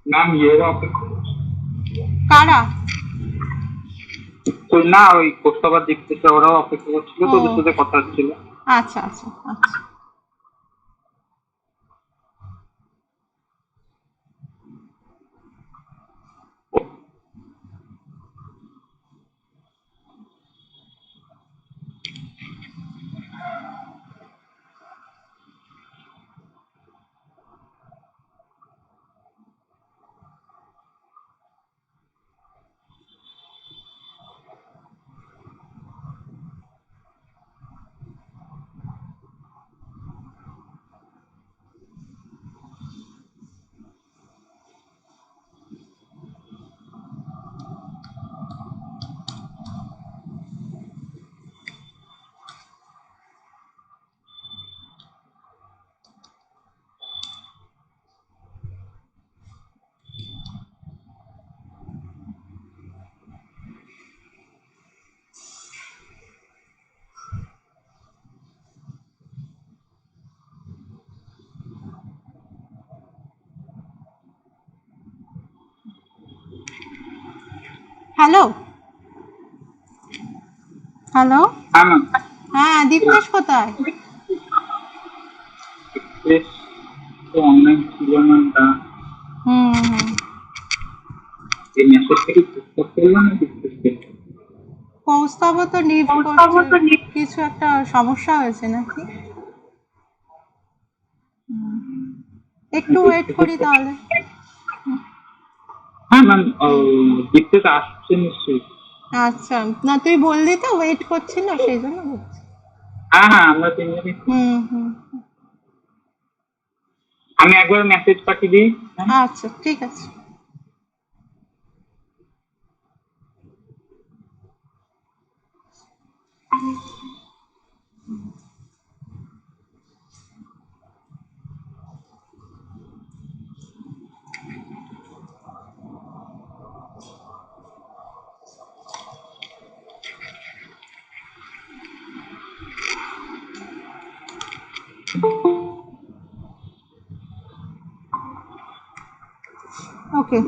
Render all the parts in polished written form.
Ma'am ইয়ের অপেক্ষা কারা? না ওই কোস্তাবার দিক থেকে ওরাও অপেক্ষা করছিল, তো ওদের সাথে কথা হচ্ছিল। আচ্ছা আচ্ছা আচ্ছা। Hello hello. হ্যাঁ ম্যাম। হ্যাঁ, দীপ্তেশ কোথায়? বেশ তো অনলাইন ছিল ম্যাম, তা হুম। এই মেসেজ থেকে ডিসকাস করলাম কৌস্তব তো লিভ করছে, কিছু একটা সমস্যা হয়েছে নাকি? একটু ওয়েট করি তাহলে। হ্যাঁ ম্যাম, দেখতে তো আসছে নিশ্চয়ই। আচ্ছা, না তুই বললি তো ওয়েট করছিল, সেই জন্য বলছি। হ্যাঁ হ্যাঁ, আমরা তিনজনই। হুম। আমি একবার মেসেজ পাঠিয়ে দিই। আচ্ছা ঠিক আছে। ওকে,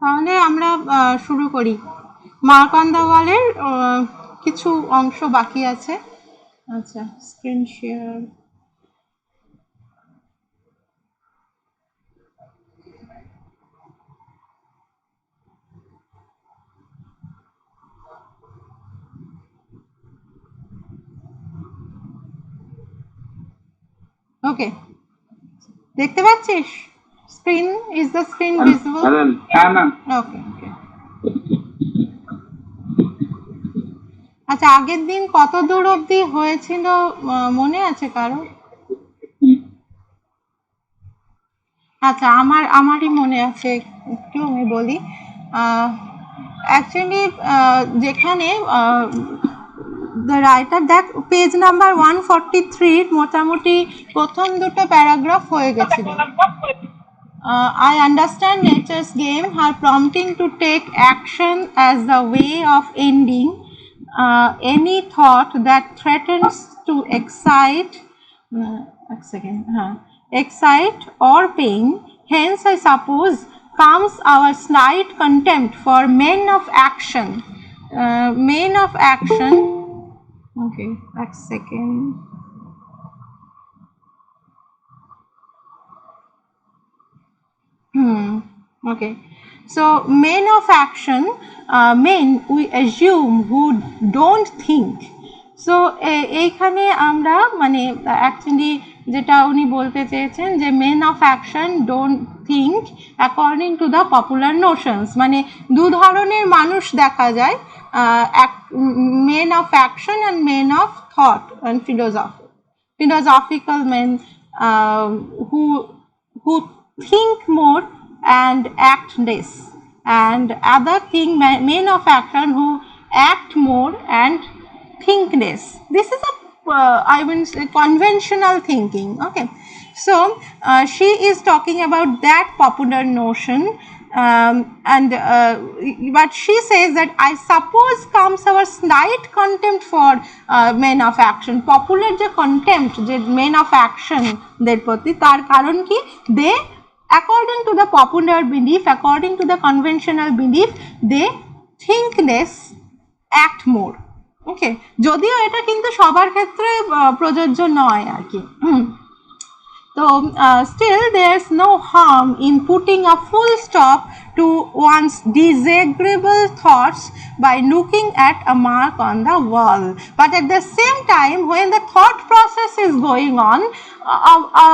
তাহলে আমরা শুরু করি। মার্কন্ডা ওয়ালের কিছু অংশ বাকি আছে। আচ্ছা, স্ক্রিন শেয়ার। ওকে, দেখতে পাচ্ছিস? Screen, is the screen visible? হ্যাঁ ম্যাম। ওকে ওকে। আচ্ছা, আগের দিন কত দূর অবধি হয়েছিল মনে আছে কারো? আচ্ছা, আমারই মনে আছে, একটু আমি বলি। অ্যাকচুয়ালি যেখানে দ্য রাইটার দেখ পেজ নাম্বার 143 মোটামুটি প্রথম দুটো প্যারাগ্রাফ হয়ে গেছিল। I understand nature's game, her prompting to take action as the way of ending any thought that threatens to excite or pain. Hence, I suppose, comes our slight contempt for men of action. Men of action. Okay, a second. Okay. So men of action, men we assume who don't think. So এইখানে আমরা মানে actually যেটা উনি বলতে চেয়েছেন যে men of action don't think according to the popular notions, মানে দু ধরনের মানুষ দেখা যায়, men of action and men of thought and philosophical men who think more and act less, and other thing men of action who act more and think less. This is a I mean conventional thinking. Okay, so she is talking about that popular notion, but she says that I suppose comes our slight contempt for men of action. Popular যে contempt যে men of action দের প্রতি, তার কারণ কি, they according to the popular belief, according to the conventional belief, they think less, act more. ওকে, যদিও এটা কিন্তু সবার ক্ষেত্রে প্রযোজ্য নয় আর কি। So still there's no harm in putting a full stop to one's disagreeable thoughts by looking at a mark on the wall. But at the same time, when the thought process is going on, a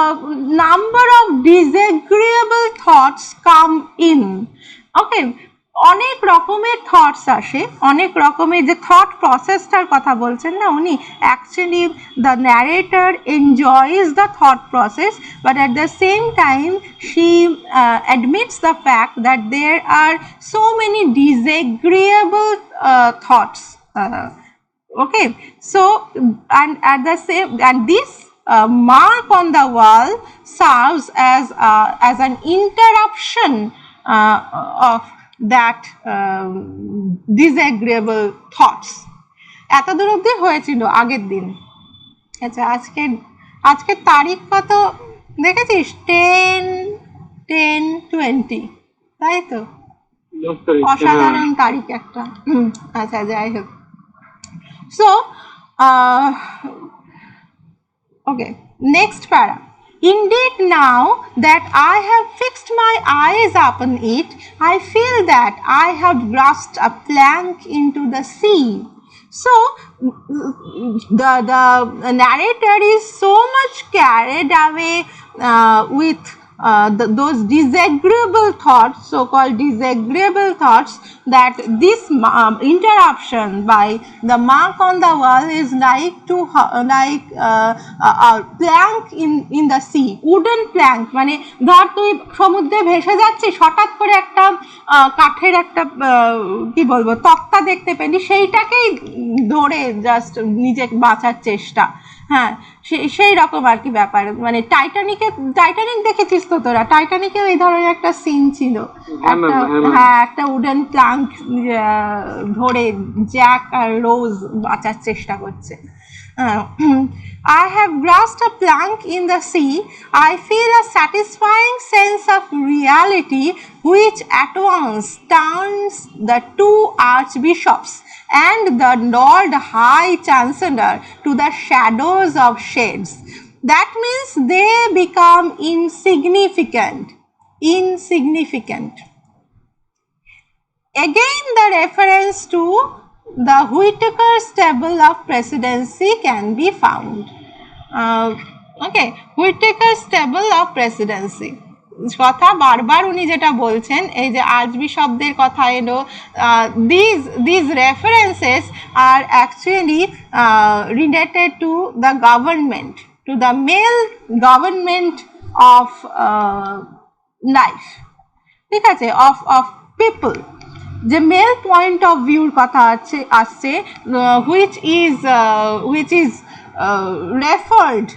number of disagreeable thoughts come in. Okay, অনেক রকমের thoughts আসে, অনেক রকমের যে thought প্রসেসটার কথা বলছেন না উনি, actually the narrator enjoys the thought process, but at the same time she admits the fact that there are so many disagreeable thoughts. Okay, so and at the same, and this mark on the wall serves as an interruption of that disagreeable thoughts. এত দূর অবধি হয়েছিল আগের দিন। আচ্ছা, আজকের তারিখ কত দেখেছিস? 10/10/20, তাই তো? অসাধারণ তারিখ একটা। আচ্ছা, যাই হোক। So okay, next para. Indeed, now that I have fixed my eyes upon it, I feel that I have grasped a plank into the sea. So the narrator is so much carried away with those disagreeable thoughts, so-called disagreeable thoughts, that this interruption by the mark on the wall is like a plank in the sea, wooden plank. মানে ধর তুই সমুদ্রে ভেসে যাচ্ছিস, হঠাৎ করে একটা কাঠের একটা কি বলবো তক্তা দেখতে পেলি, সেইটাকেই ধরে জাস্ট নিজে বাঁচার চেষ্টা। হ্যাঁ, সেই রকম আর কি ব্যাপার। মানে টাইটানিক দেখেছিস তো তোরা? টাইটানিকেও এই ধরনের একটা সিন ছিল, একটা উডেন প্লাঙ্ক ধরে জ্যাক আর রোজ বাঁচার চেষ্টা করছে। I have grasped a plank in the sea. I feel a satisfying sense of reality which at once turns the two archbishops and the Lord High Chancellor to the shadows of shades. That means they become insignificant. Again, the reference to the Whittaker's table of presidency can be found. Okay, Whittaker's table of presidency কথা বারবার উনি যেটা বলছেন, এই যে আর্চবিশপদের কথা এলো, these references are actually related to the government, to the male government of life, ঠিক আছে, of people, যে মেল পয়েন্ট অফ ভিউর কথা আসছে, which is referred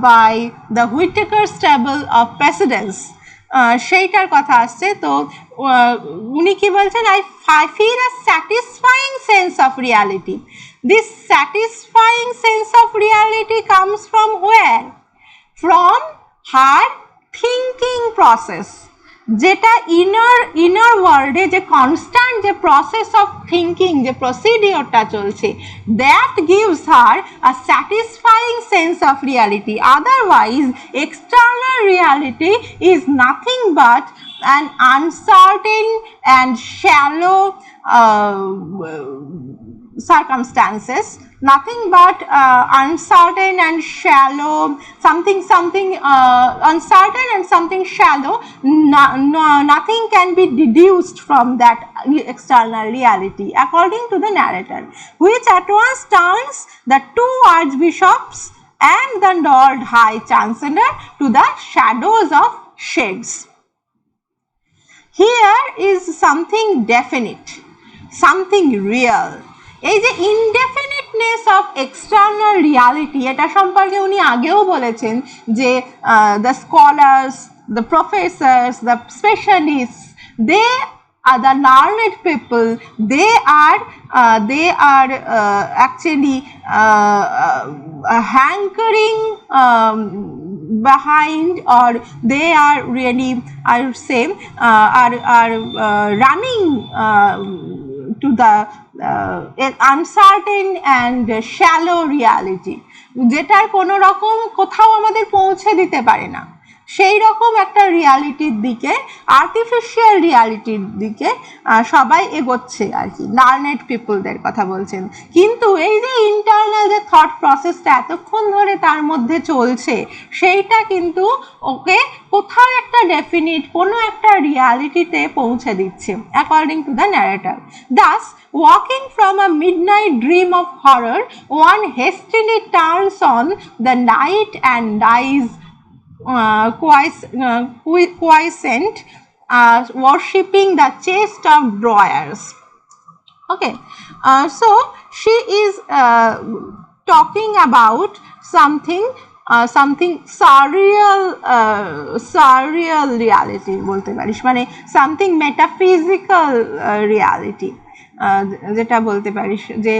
by the Whittaker's table of precedence, সেইটার কথা আসছে। তো উনি কি বলছেন? I feel a satisfying sense of reality. This satisfying sense of reality comes from where? From her thinking process, যেটা ইনার ওয়ার্ল্ডে যে কনস্ট্যান্ট যে প্রসেস অফ থিঙ্কিং, যে প্রসিডিওরটা চলছে, that gives her a satisfying sense of reality. Otherwise external reality is nothing but an uncertain and shallow circumstances, nothing but uncertain and shallow, something uncertain and something shallow. Nothing can be deduced from that external reality, according to the narrator, which at once turns the two archbishops and the Lord High Chancellor to the shadows of shades. Here is something definite, something real. এই যে ইনডেফিনিটনেস of external reality, এটা সম্পর্কে উনি আগেও বলেছেন যে the scholars, the professors, the specialists, They are the learned people. They are actually hankering behind, or they are really, I would say, are running to the uncertain and shallow reality, যেটার কোনো রকম কোথাও আমাদের পৌঁছে দিতে পারে না, সেই রকম একটা রিয়ালিটির দিকে, আর্টিফিশিয়াল রিয়ালিটির দিকে সবাই এগোচ্ছে আর কি, লার্নেড পিপলদের কথা বলছেন। কিন্তু এই যে ইন্টারনাল যে থট প্রসেসটা এতক্ষণ ধরে তার মধ্যে চলছে, সেইটা কিন্তু ওকে কোথাও একটা ডেফিনিট কোনো একটা রিয়ালিটিতে পৌঁছে দিচ্ছে, according to the narrator. Thus, walking from a midnight dream of horror, one hastily turns on the night and dies quiescent, worshipping the chest of drawers. Okay, so she is talking about something surreal reality বলতে পারিস, মানে something metaphysical reality, যেটা বলতে পারিস যে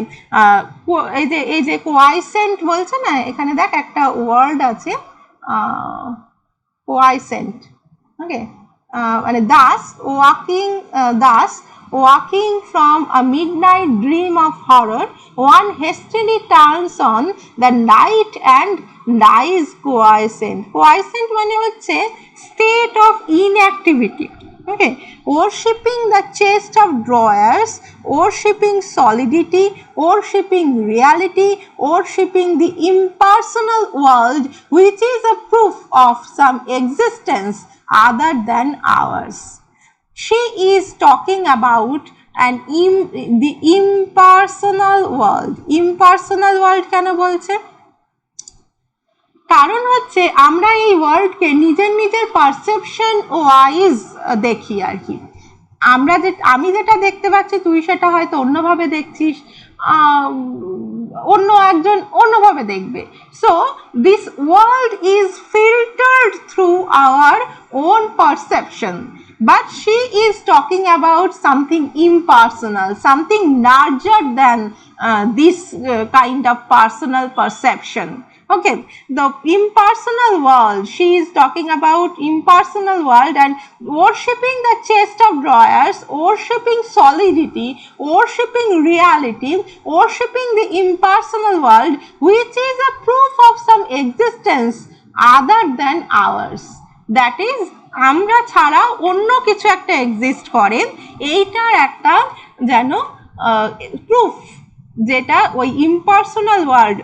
এই যে কোয়াইসেন্ট বলছে না, এখানে দেখ একটা ওয়ার্ড আছে quiescent, okay, মানে thus walking from a midnight dream of horror, one hastily turns on the night and lies quiescent. Quiescent মানে হচ্ছে state of inactivity, okay, worshipping the chest of drawers, worshipping solidity, worshipping reality, worshipping the impersonal world, which is a proof of some existence other than ours. She is talking about the impersonal world. Impersonal world কেন বলছে? কারণ হচ্ছে আমরা এই ওয়ার্ল্ডকে নিজের perception wise দেখি আর কি। আমি যেটা দেখতে পাচ্ছি তুই সেটা হয়তো অন্যভাবে দেখছিস, অন্য একজন অন্যভাবে দেখবে। So this world is filtered through our own perception, but she is talking about something impersonal, something larger than this kind of personal perception. Okay, the impersonal world, she is talking about impersonal world and worshipping the chest of drawers, worshipping solidity, worshipping reality, worshipping the impersonal world, which is a proof of some existence other than ours. That is, আমরা ছাড়া অন্য কিছু একটা exist করে, এইটার একটা যেন proof, যেটা ওই impersonal world,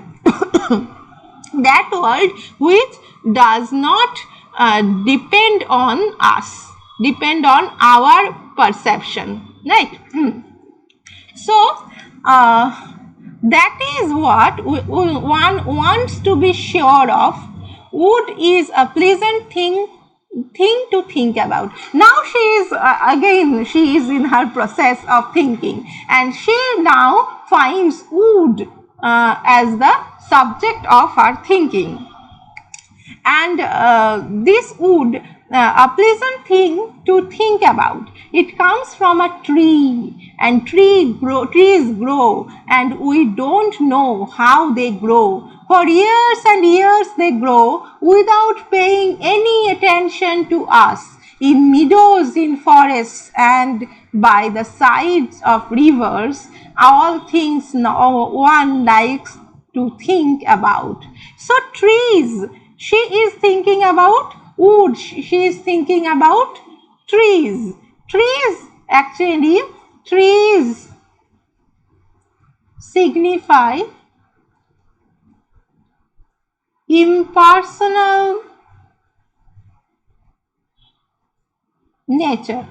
that world which does not depend on us, depend on our perception, right? So that is what one wants to be sure of. Wood is a pleasant thing to think about. Now she is again she is in her process of thinking, and she now finds wood as the subject of her thinking, and this wood, a pleasant thing to think about. It comes from a tree, and trees grow, and we don't know how they grow. For years and years they grow without paying any attention to us, in meadows, in forests, and by the sides of rivers, all things no one likes to think about. So trees, she is thinking about wood, she is thinking about trees. Actually trees signify impersonal nature.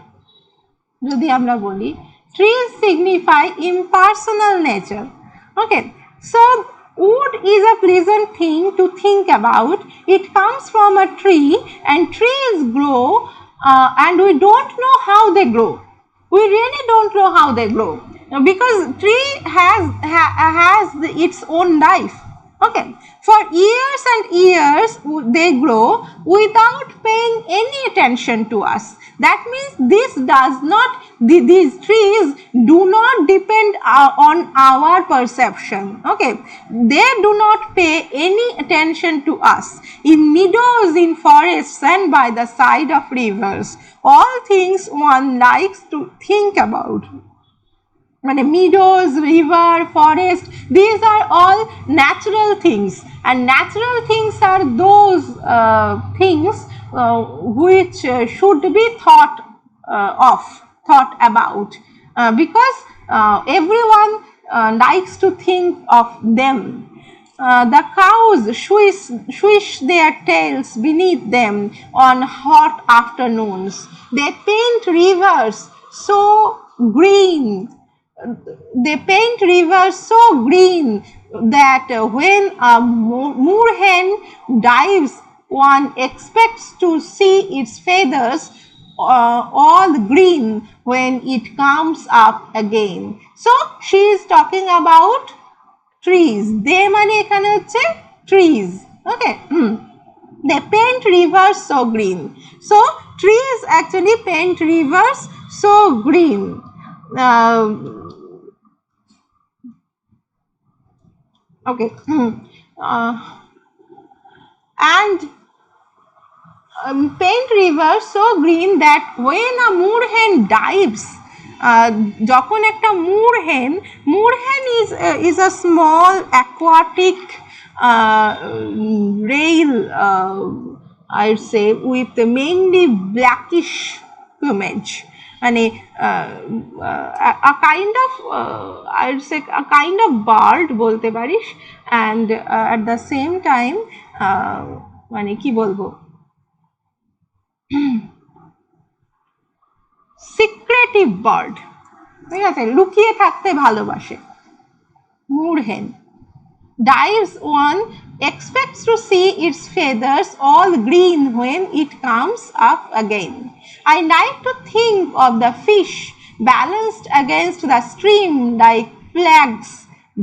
যদি আমরা বলি trees signify impersonal nature. Okay, so wood is a pleasant thing to think about. It comes from a tree, and trees grow, and we don't know how they grow. We really don't know how they grow, because tree has its own life. Okay, for years and years they grow without paying any attention to us. That means this does not, these trees do not depend on our perception. Okay, they do not pay any attention to us. In meadows, in forests, and by the side of rivers, all things one likes to think about. Meadows, river, forest, these are all natural things, and natural things are those things which should be thought about, because everyone likes to think of them. The cows swish their tails beneath them on hot afternoons. They paint rivers so green. They paint rivers so green that when a moorhen dives, one expects to see its feathers all green when it comes up again. So she is talking about trees. They মানে এখানে হচ্ছে trees. Okay. They paint rivers so green. So trees actually paint rivers so green. Okay. And paint rivers so green that when a moorhen dives, যখন একটা moorhen is a small aquatic rail, I would say, with mainly blackish plumage. A kind of I would say a kind of bird বলতে পারিস, and at the same time কি বলবো, secretive bird, ঠিক আছে, লুকিয়ে থাকতে ভালোবাসে। moorhen dives, one expects to see its feathers all green when it comes up again. I like to think of the fish balanced against the stream like flags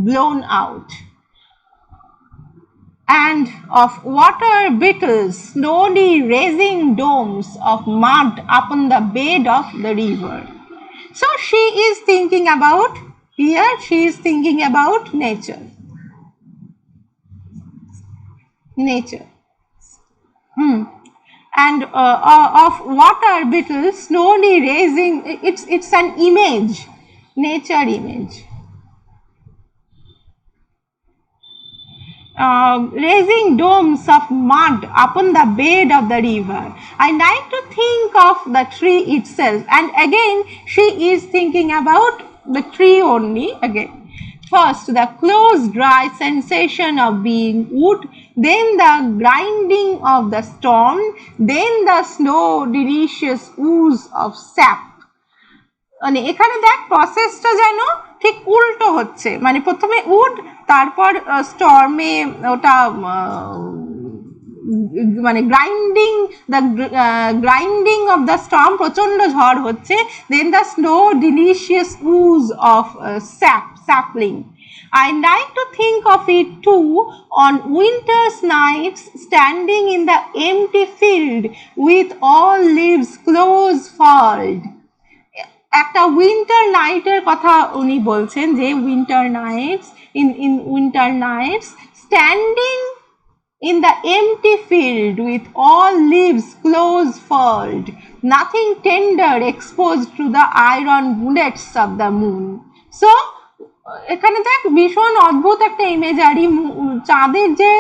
blown out, and of water beetles slowly raising domes of mud upon the bed of the river. So she is thinking about, here she is thinking about nature. And of water beetles slowly raising, it's an image, nature image. Raising domes of mud upon the bed of the river. I like to think of the tree itself, and again she is thinking about the tree only again. First, the close, dry sensation of being wood, then the grinding of the storm, then the slow, delicious ooze of sap. এখানে দেখ প্রসেসটা যেন ঠিক উল্টো হচ্ছে, প্রথমে would, তারপর স্টর্মে ওটা গ্রাইন্ডিং অফ দ্য স্টর্ম, প্রচন্ড ঝড় হচ্ছে, then the slow delicious ooze of sapling. I like to think of it too on winter's nights, standing in the empty field with all leaves close furled. একটা winter নাইটের কথা উনি বলছেন, যে winter nights, in winter nights, standing in the empty field with all leaves close furled, nothing tender exposed to the iron bullets of the moon. So এখানে দেখ ভীষণ অদ্ভুত একটা ইমেজারি, চাঁদের যে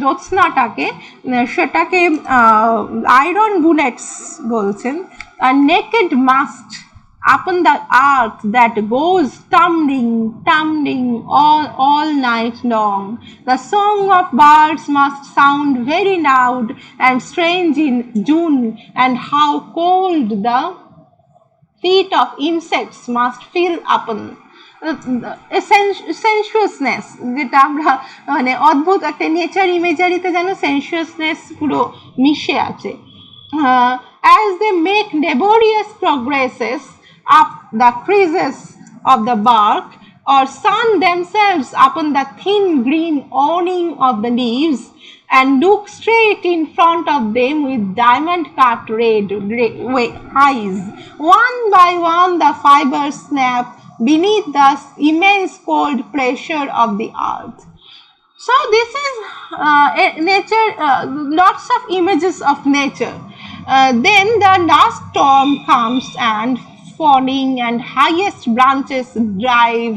জ্যোৎস্নাটাকে সেটাকে আয়রন বুলেটস বলছেন, a naked mast upon the earth that goes tumbling all night long. The song of birds must sound very loud and strange in June, and how cold the feet of insects must feel upon. সেনসুয়াসনেস, যেটা আমরা অদ্ভুত একটা nature ইমেজারিতে যেন সেনসুয়াসনেস পুরো মিশে আছে। As they make laborious progresses up the creases of the bark, or sun themselves upon the thin green awning of the leaves, and look straight in front of them with diamond-cut red eyes. One by one, the fibers snap beneath the immense cold pressure of the earth. So this is nature, lots of images of nature. Then the last storm comes and falling and highest branches drive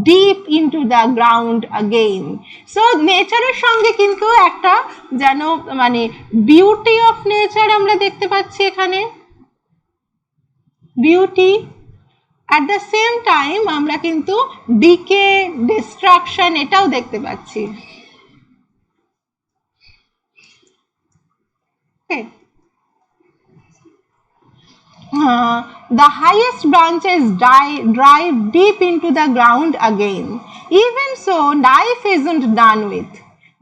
deep into the ground again. So নেচারের সঙ্গে কিন্তু একটা যেন মানে beauty of nature আমরা দেখতে পাচ্ছি এখানে, beauty at the same time আমরা কিন্তু decay, destruction এটাও দেখতে পাচ্ছি। Okay. The highest branches drive deep into the ground again. Even so, life isn't done with.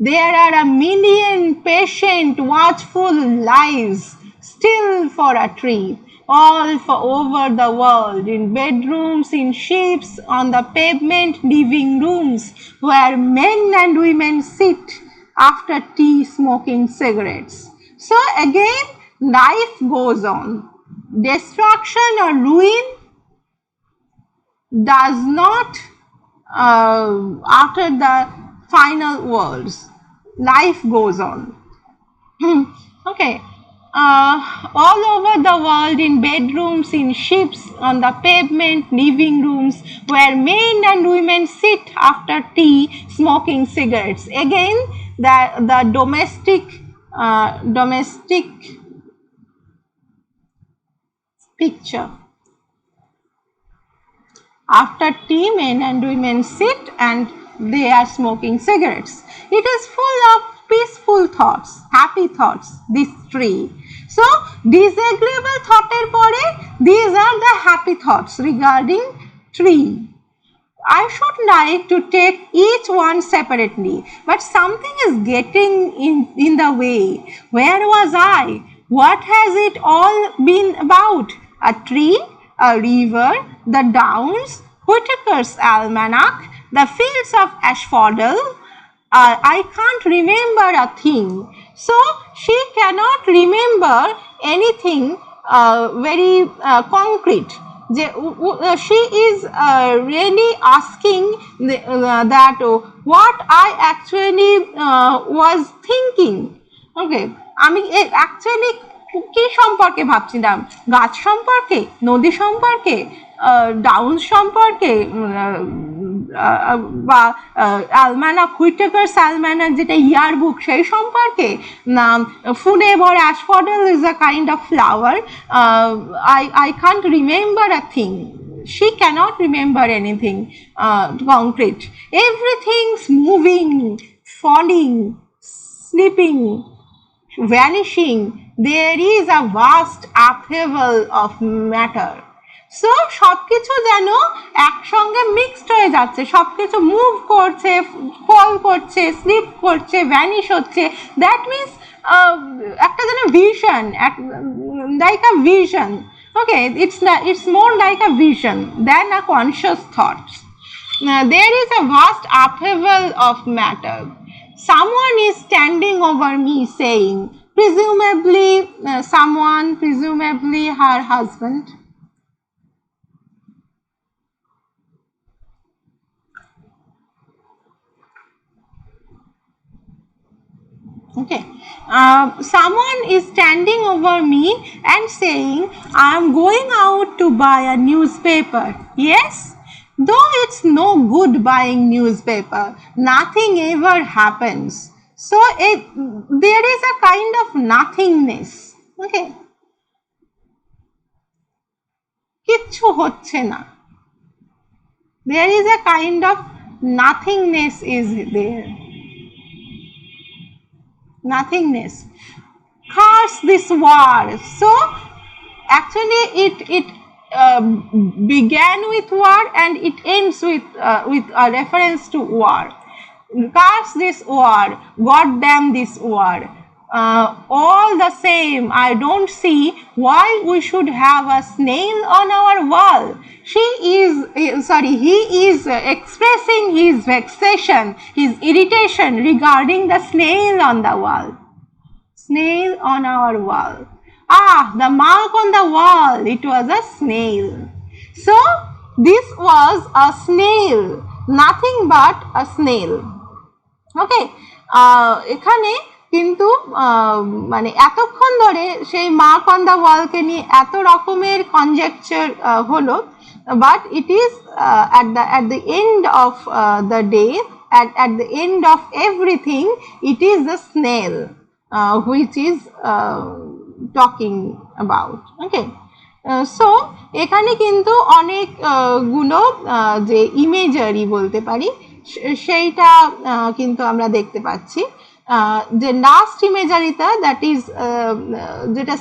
There are a million patient, watchful lives still for a tree, all for over the world, in bedrooms, in ships, on the pavement, living rooms, where men and women sit after tea smoking cigarettes. So again, life goes on. Destruction or ruin does not utter the final words. Life goes on. Okay. All over the world, in bedrooms, in ships, on the pavement, living rooms, where men and women sit after tea smoking cigarettes. Again, the domestic picture. After tea, men and women sit and they are smoking cigarettes. It is full of peaceful thoughts, happy thoughts, this tree. So, disagreeable thought er pore, these are the happy thoughts regarding tree. I should like to take each one separately, but something is getting in the way. Where was I? What has it all been about? A tree, a river, the downs, Whitaker's almanac, the fields of asphodel. I can't remember a thing. So she cannot remember anything very concrete. She is really asking that what I actually was thinking. Okay, আমি actually কি সম্পর্কে ভাবছিলাম, গাছ সম্পর্কে, নদী সম্পর্কে, downs সম্পর্কে, বা আলমানাক, হুইটেকার্স আলমানাক যেটা ইয়ার বুক সেই সম্পর্কে, না ফুলে ভরা asphodel is a kind of flower, I can't remember a thing. She cannot remember anything concrete. Everything's moving, falling, slipping, vanishing. There is a vast upheaval of matter. So সবকিছু যেন একসঙ্গে মিক্সড হয়ে যাচ্ছে, সবকিছু মুভ করছে, ফল করছে, slip করছে, vanish হচ্ছে। দ্যাট মিনস একটা যেন vision, like a vision. Okay, it's more like a vision than a conscious thought. There is a vast upheaval of matter. Someone is standing over me saying, presumably someone, presumably her husband. Okay, someone is standing over me and saying, I am going out to buy a newspaper. Yes, though it's no good buying newspaper, nothing ever happens. So there is a kind of nothingness. Okay, কিচ্ছু হচ্ছে না, there is a kind of nothingness is there. Nothingness. Curse this war. So actually it began with war and it ends with a reference to war. Curse this war, God damn this war. all the same, I don't see why we should have a snail on our wall. He is expressing his vexation, his irritation regarding the snail on the wall. Snail on our wall. Ah, the mark on the wall, it was a snail. So, this was a snail, nothing but a snail. ওকে, এখানে কিন্তু মানে এতক্ষণ ধরে সেই mark on the ওয়ালকে নিয়ে এত রকমের conjecture হলো, but it is at the end of the day, at the end of everything, it is the snail which is talking about. Okay, so এখানে কিন্তু অনেক গুলো যে ইমেজারি বলতে পারি সেইটা কিন্তু আমরা দেখতে পাচ্ছি। যে লাস্ট ইমেজারিটা, দ্যাট ইজ যেটা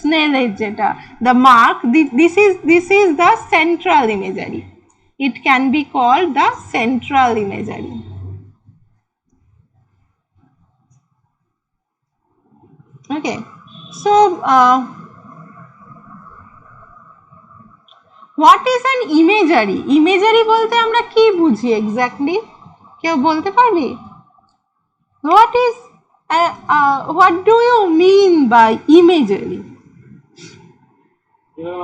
স্নেলের যেটা the mark, this is the central imagery. It can be called the central imagery. Okay, so what is an imagery? Imagery বলতে আমরা কি বুঝি এক্স্যাক্টলি, কেউ বলতে পারবি? What do you mean by imagery?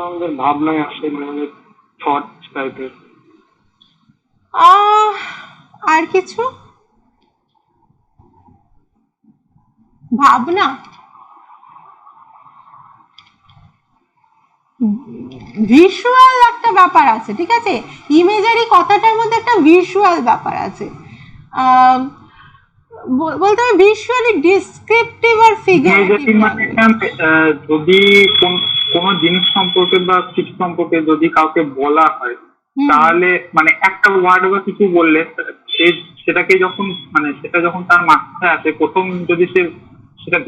আমাদের ভাবনায় আসে, মানে থট টাইপের। আর কিছু ভাবনা? ভিজুয়াল একটা ব্যাপার আছে, ঠিক আছে? ইমেজারি কথাটার মধ্যে একটা ভিজুয়াল ব্যাপার আছে। বলতে হবে ভিজুয়ালি ডিসক্রিপটিভ আর ফিগারেটিভ। যদি কোনো জিনিস সম্পর্কে বা কিছু সম্পর্কে যদি কাউকে বলা হয়, তাহলে মানে একটা ওয়ার্ড বা কিছু বললে সেটাকে যখন মানে সেটা যখন তার মাথায় আসে, প্রথম যদি সে সেটা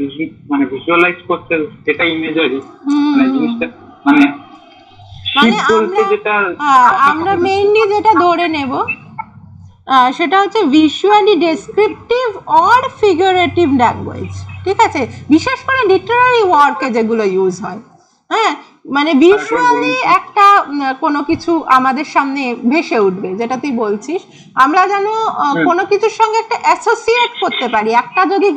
মানে ভিজুয়ালাইজ করতে, সেটা ইমেজারি। মানে জিনিসটা মানে আমরা মেইনলি যেটা ধরে নেব সেটা হচ্ছে visually descriptive or figurative language, ঠিক আছে? বিশেষ করে লিটারারি ওয়ার্কে যেগুলো ইউজ হয়, হ্যাঁ, মানে ভিজুয়ালি একটা কোনো কিছু আমাদের সামনে ভেসে উঠবে, যেটা তুই বলছিস। আমরা যেন কোনো কিছুর সঙ্গে একটা অ্যাসোসিয়েট করতে পারি, একটা যদি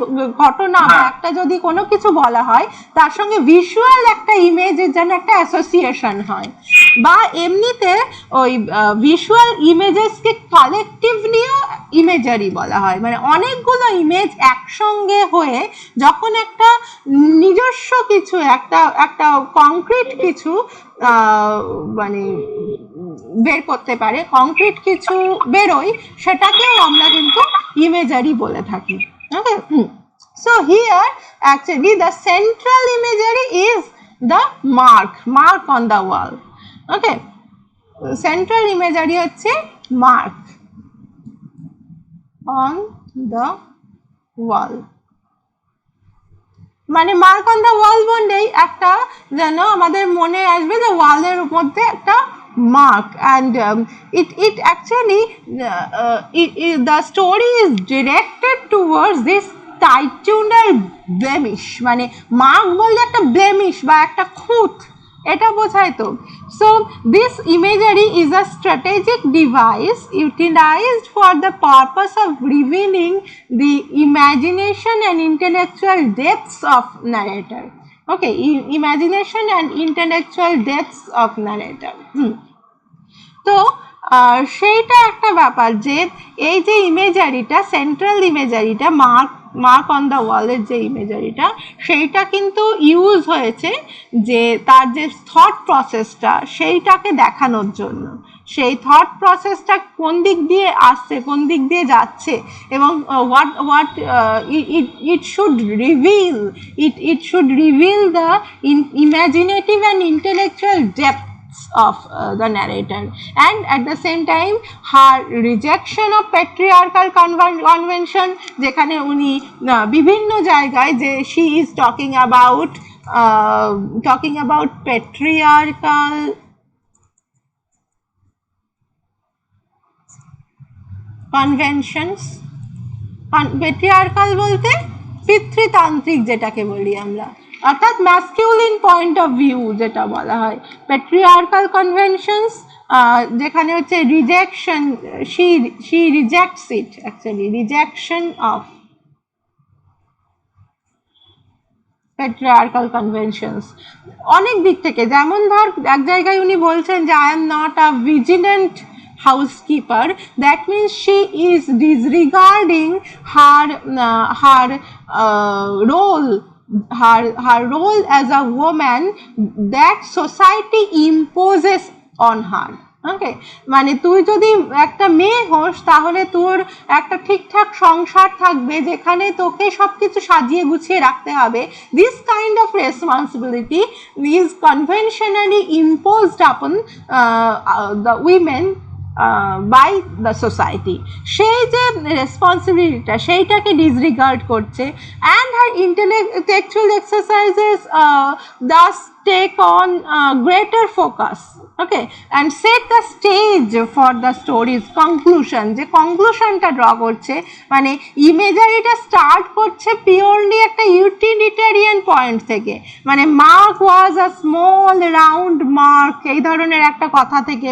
ঘটনা বা একটা যদি কোনো কিছু বলা হয়, তার সঙ্গে ভিজুয়াল একটা ইমেজের যেন একটা অ্যাসোসিয়েশন হয়। বা এমনিতে ওই ভিজুয়াল ইমেজেসকে কালেকটিভলিও ইমেজারি বলা হয়, মানে অনেকগুলো ইমেজ একসঙ্গে হয়ে যখন একটা নিজস্ব কিছু, একটা কংক্রিট কিছু মানে বের করতে পারে, কংক্রিট কিছু বেরোয়, সেটাকেও আমরা কিন্তু ইমেজারি বলে থাকি। Okay, so here actually the central imagery is the mark on the wall. Okay, central imagery হচ্ছে মার্ক অন দ্য ওয়াল। মানে মার্ক অন দ্য ওয়াল বললেই একটা যেন আমাদের মনে আসবে যে ওয়ালের মধ্যে একটা mark, and it actually the story is directed towards this titudinal blemish, মানে মার্ক বললে একটা ব্লেমিশ বা একটা খুঁত, এটা বোঝায় তো। So this imagery is a strategic device utilized for the purpose of revealing the imagination and intellectual depths of narrator. Okay, imagination and intellectual depths of narrator. তো সেইটা একটা ব্যাপার যে এই যে ইমেজারিটা, সেন্ট্রাল ইমেজারিটা, মার্ক অন দ্য ওয়ালের যে ইমেজারিটা, সেইটা কিন্তু ইউজ হয়েছে যে তার যে থট প্রসেসটা সেইটাকে দেখানোর জন্য। সেই থট প্রসেসটা কোন দিক দিয়ে আসছে, কোন দিক দিয়ে যাচ্ছে, এবং what it should reveal the imaginative and intellectual depth of the narrator, and at the same time her rejection of patriarchal convention, যেখানে উনি বিভিন্ন জায়গায় যে she is talking about patriarchal conventions। patriarchal বলতে পিতৃতান্ত্রিক যেটাকে বলি আমরা, অর্থাৎ ম্যাসকিউলিন পয়েন্ট অফ ভিউ যেটা বলা হয়। প্যাট্রিয়ার্কাল কনভেনশনস যেখানে হচ্ছে rejection, she rejects it, actually rejection of patriarchal conventions অনেক দিক থেকে। যেমন ধর এক জায়গায় উনি বলছেন যে I am not a vigilant housekeeper, that means she is disregarding her role as a woman that society imposes on her. ওকে, মানে তুই যদি একটা মেয়ে হোস তাহলে তোর একটা ঠিকঠাক সংসার থাকবে যেখানে তোকে সবকিছু সাজিয়ে গুছিয়ে রাখতে হবে। This kind of responsibility is conventionally imposed upon the women by the society. সেই যে রেসপন্সিবিলিটিটা সেইটাকে ডিসরিগার্ড করছে। And her intellectual exercises thus take on greater focus, okay, and set the stage for the story's conclusion। যে কনক্লুশনটা draw করছে, মানে ইমেজারিটা start করছে purely একটা ইউটিলিটারিয়ান পয়েন্ট থেকে, মানে mark was a small round mark এই ধরনের একটা কথা থেকে,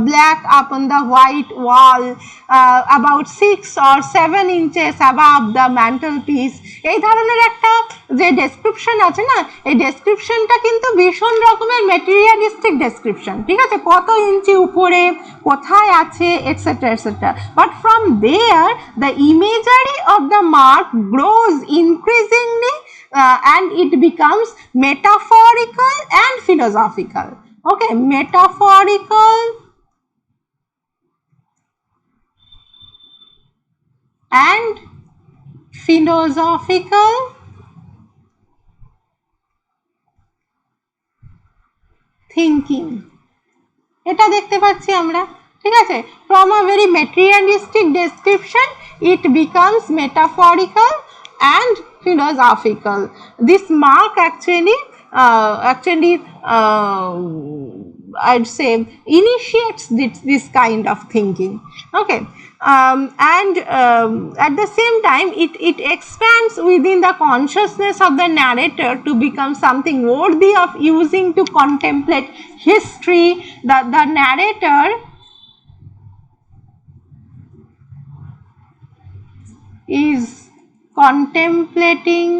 black upon the white wall about 6 or 7 inches above the mantelpiece, এই ধরনের একটা যে ডেসক্রিপশন আছে না, এই ডেসক্রিপশনটা কিন্তু ভীষণ রকমের মেটেরিয়ালিস্টিক ডেসক্রিপশন, ঠিক আছে, কত ইঞ্চি উপরে কোথায় আছে etcetera etcetera. But from there the imagery of the mark grows increasingly and it becomes metaphorical and philosophical, okay, metaphorical and philosophical thinking, এটা দেখতে পাচ্ছি আমরা, ঠিক আছে। from a very materialistic description it becomes metaphorical and philosophical. This mark actually I'd say initiates this kind of thinking, okay. And at the same time it expands within the consciousness of the narrator to become something worthy of using to contemplate history. The narrator is contemplating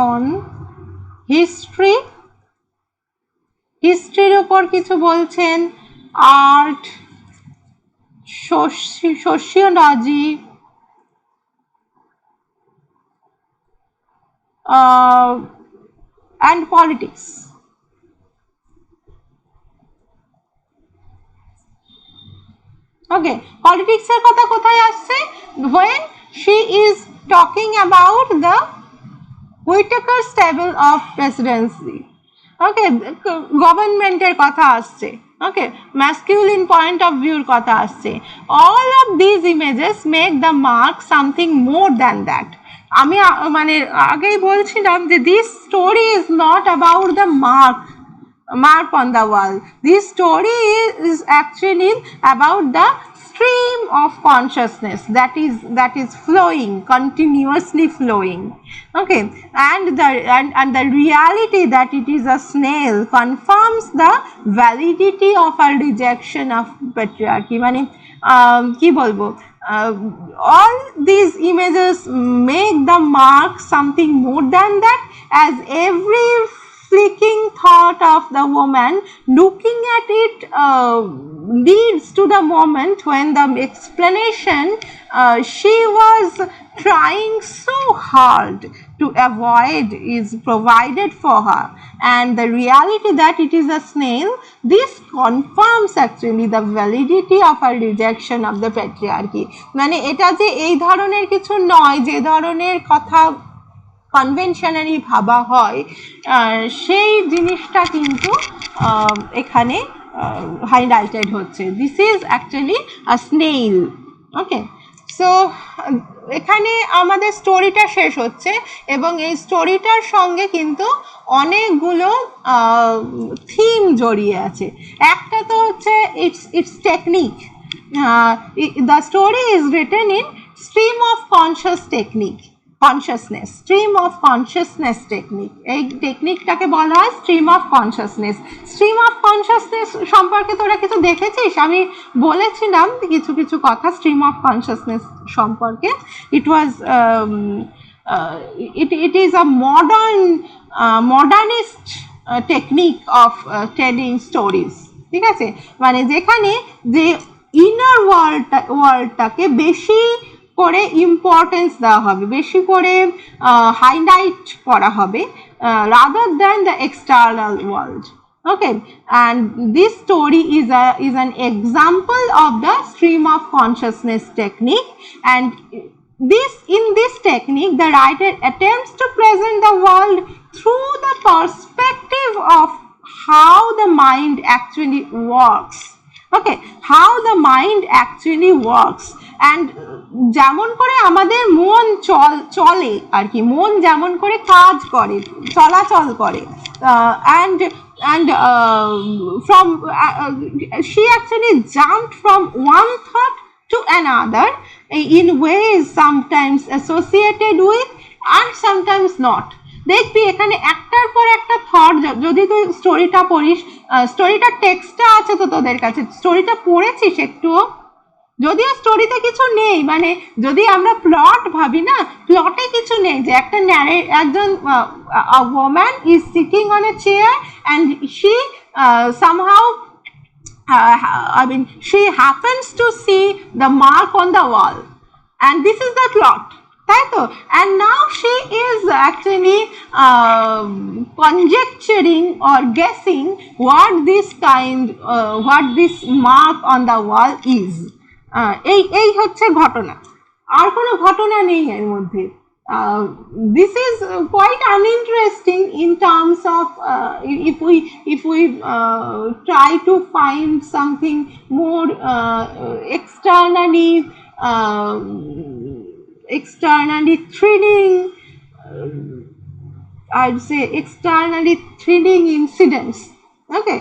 on history, হিস্ট্রির উপর কিছু বলছেন, art, sociology, and politics, okay. Politics এর কথা কোথায় আসছে? when she is talking about the Whittaker's table of presidency, okay, গভর্নমেন্টের কথা আসছে, okay, masculine point of view কথা আসছে। all of these images make the mark something more than that. আমি মানে আগেই বলছিলাম যে this story is not about the mark on the wall. This story is actually about the stream of consciousness that is flowing, continuously flowing, okay. And the reality that it is a snail confirms the validity of a rejection of patriarchy. মানে কি বলবো, all these images make the mark something more than that, as every fleeting thought of the woman looking at it leads to the moment when the explanation she was trying so hard to avoid is provided for her, and the reality that it is a snail, this confirms actually the validity of a rejection of the patriarchy. মানে এটা যে এই ধরনের কিছু নয় যে ধরনের কথা কনভেনশনালি ভাবা হয়, সেই জিনিসটা কিন্তু এখানে হাইলাইটেড হচ্ছে। This is actually a snail, okay. So এখানে আমাদের স্টোরিটা শেষ হচ্ছে এবং এই স্টোরিটার সঙ্গে কিন্তু অনেকগুলো থিম জড়িয়ে আছে। একটা তো হচ্ছে it's technique. The story is written in stream of stream of consciousness technique. এই টেকনিকটাকে বলা হয় stream of consciousness. Stream of consciousness সম্পর্কে তোরা কিছু দেখেছিস? আমি বলেছিলাম কিছু কিছু কথা স্ট্রিম অফ কনসিয়াসনেস সম্পর্কে। ইট ওয়াজ it is a modernist technique of telling stories, ঠিক আছে? মানে যেখানে যে ইনার ওয়ার্ল্ডটাকে বেশি করে ইম্পর্টেন্স দেওয়া হবে, বেশি করে হাইলাইট করা হবে rather than the external world. Okay, and this story is an example of the stream of consciousness technique, and in this technique the writer attempts to present the world through the perspective of how the mind actually works. Okay, how the mind actually works, and যেমন করে আমাদের মন চলে আর কি, মন যেমন করে কাজ করে, চলাচল করে, and from she actually jumped from one thought to another in ways sometimes associated with and sometimes not. দেখবি এখানে একটার পর একটা থট, যদি তুই স্টোরিটা পড়িস, স্টোরিটার টেক্সটটা আছে তো তোদের কাছে, স্টোরিটা পড়েছিস একটুও? যদিও স্টোরিতে কিছু নেই, মানে যদি আমরা প্লট ভাবি না, প্লটে কিছু নেই যে একটা একজন woman is sitting on a chair and she somehow she happens to see the mark on the wall and this is the plot, তাই তো? And now she is actually conjecturing or guessing what this mark on the wall is. এই হচ্ছে ঘটনা, আর কোনো ঘটনা নেই এর মধ্যে। This is quite uninteresting in terms of if we try to find something more externally thrilling, I'd say externally thrilling incidents. Okay,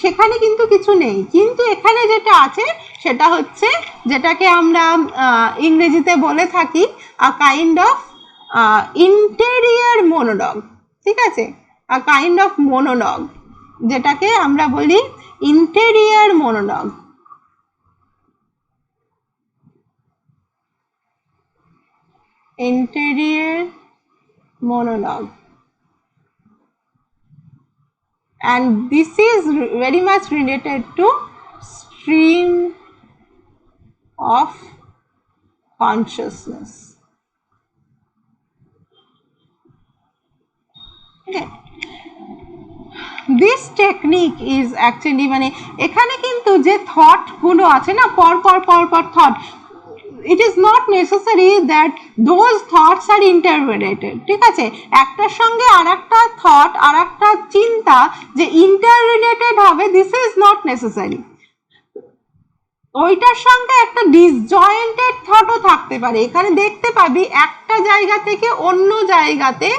সেখানে কিন্তু কিছু নেই, কিন্তু এখানে যেটা আছে সেটা হচ্ছে যেটাকে আমরা ইংরেজিতে বলে থাকি a kind of interior monologue, ঠিক আছে? a kind of monologue, যেটাকে আমরা বলি interior monologue. Interior monologue, and this is very much related to stream of consciousness. Okay, this technique is actually মানে এখানে কিন্তু যে থট গুলো আছে না, পর thought, it is not necessary that those thoughts are interrelated, ঠিক আছে? একটার সঙ্গে আরেকটা থট, আরেকটা চিন্তা যে interrelated হবে, this is not necessary. ওইটার সঙ্গে একটা ডিসজয়েন্টেড থটও থাকতে পারে। এখানে দেখতে পাবি একটা জায়গা থেকে অন্য জায়গাতে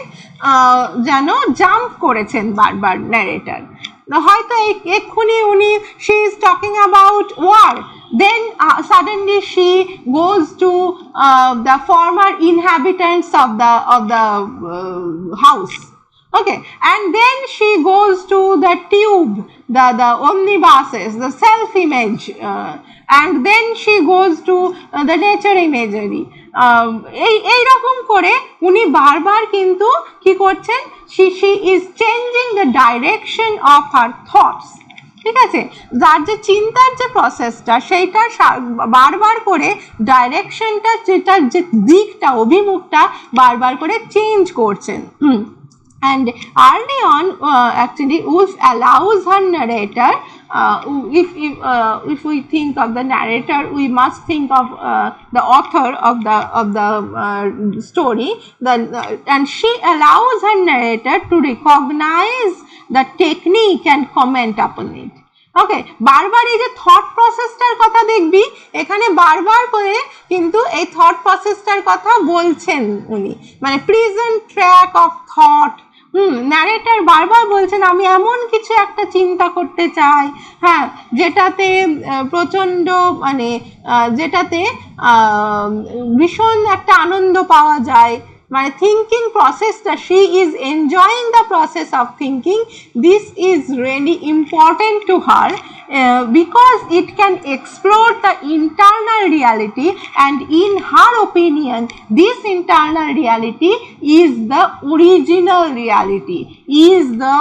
যেন জাম্প করেছেন বারবার ন্যারেটর। হয়তো এক্ষুনি উনি she is talking about war, then suddenly she goes to the former inhabitants of the house. Okay, and then she goes to the tube, the omnibuses, the self image, and then she goes to the nature imagery. এই রকম করে উনি বারবার কিন্তু কি করছেন, she is changing the direction of her thoughts, ঠিক আছে? যার যে চিন্তার যে প্রসেসটা, সেইটা বারবার করে ডাইরেকশনটা, যেটার যে দিকটা, অভিমুখটা বারবার করে চেঞ্জ করছেন। And early on, actually, Woolf allows her narrator. If we think of the narrator, we must think of the author of the story. And she allows her narrator to recognize the technique and comment upon it. ওকে, বারবার এই যে thought প্রসেসটার কথা দেখবি, এখানে বারবার করে কিন্তু এই থট প্রসেসটার কথা বলছেন উনি, মানে present track of thought. Narrator বারবার বলছেন আমি এমন কিছু একটা চিন্তা করতে চাই, হ্যাঁ, যেটাতে প্রচণ্ড মানে যেটাতে ভীষণ একটা আনন্দ পাওয়া যায়, মানে থিঙ্কিং প্রসেসটা, she is enjoying the process of thinking, this is really important to her because it can explore the internal reality, and in her opinion this internal reality is the original reality, is the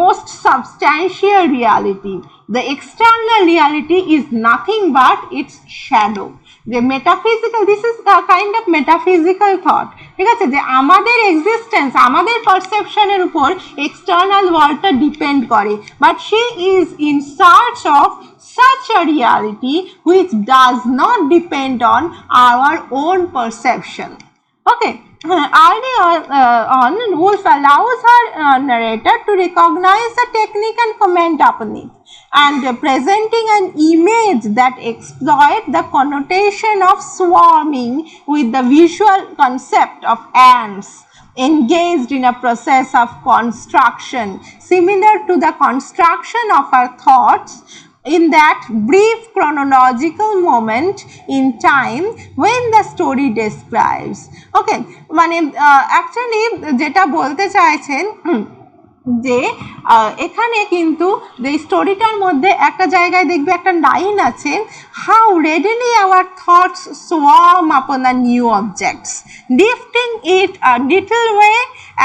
most substantial reality. The external reality is nothing but its shadow. যে metaphysical, this is kind of metaphysical thought, ঠিক আছে, যে আমাদের existence, আমাদের পারসেপশনের উপর external ওয়ার্ল্ডটা depend করে, but she is in search of such a reality which does not depend on our own perception. Okay. Early on, Woolf allows her narrator to recognize the technique and comment upon it, and presenting an image that exploits the connotation of swarming with the visual concept of ants engaged in a process of construction similar to the construction of our thoughts in that brief chronological moment in time when the story describes. Okay, মানে actually যেটা বলতে চাইছেন যে এখানে কিন্তু যে স্টোরিটার মধ্যে একটা জায়গায় দেখবে একটা লাইন আছে, how readily hour thoughts swarm upon the new objects, lifting it a little way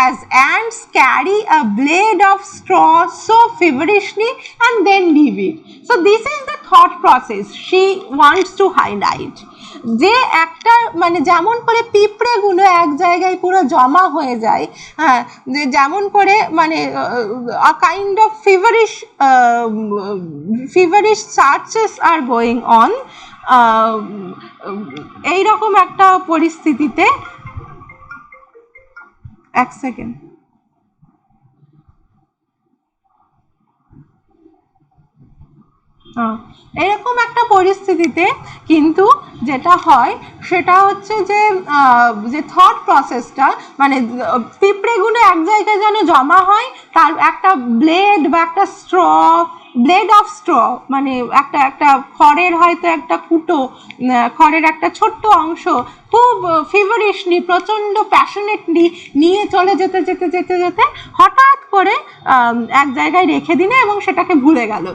as ants carry a blade of straw so feverishly and then leave it. So this is the thought process she wants to highlight. যে একটা মানে যেমন করে পিঁপড়েগুলো এক জায়গায় পুরো জমা হয়ে যায়, হ্যাঁ, যে যেমন করে মানে a kind of feverish searches are going on, এইরকম একটা পরিস্থিতিতে, এক সেকেন্ড, এরকম একটা পরিস্থিতিতে কিন্তু যেটা হয় সেটা হচ্ছে যে থট প্রসেসটা, মানে পিঁপড়েগুলো এক জায়গায় যেন জমা হয়, তার একটা ব্লেড বা একটা ব্লেড অফ স্ট্র, মানে একটা খড়ের হয়তো একটা কুটো, খড়ের একটা ছোট্ট অংশ খুব ফিভারিশলি, প্রচণ্ড প্যাশনেটলি নিয়ে চলে যেতে যেতে যেতে যেতে হঠাৎ করে এক জায়গায় রেখে দিলে এবং সেটাকে ভুলে গেল।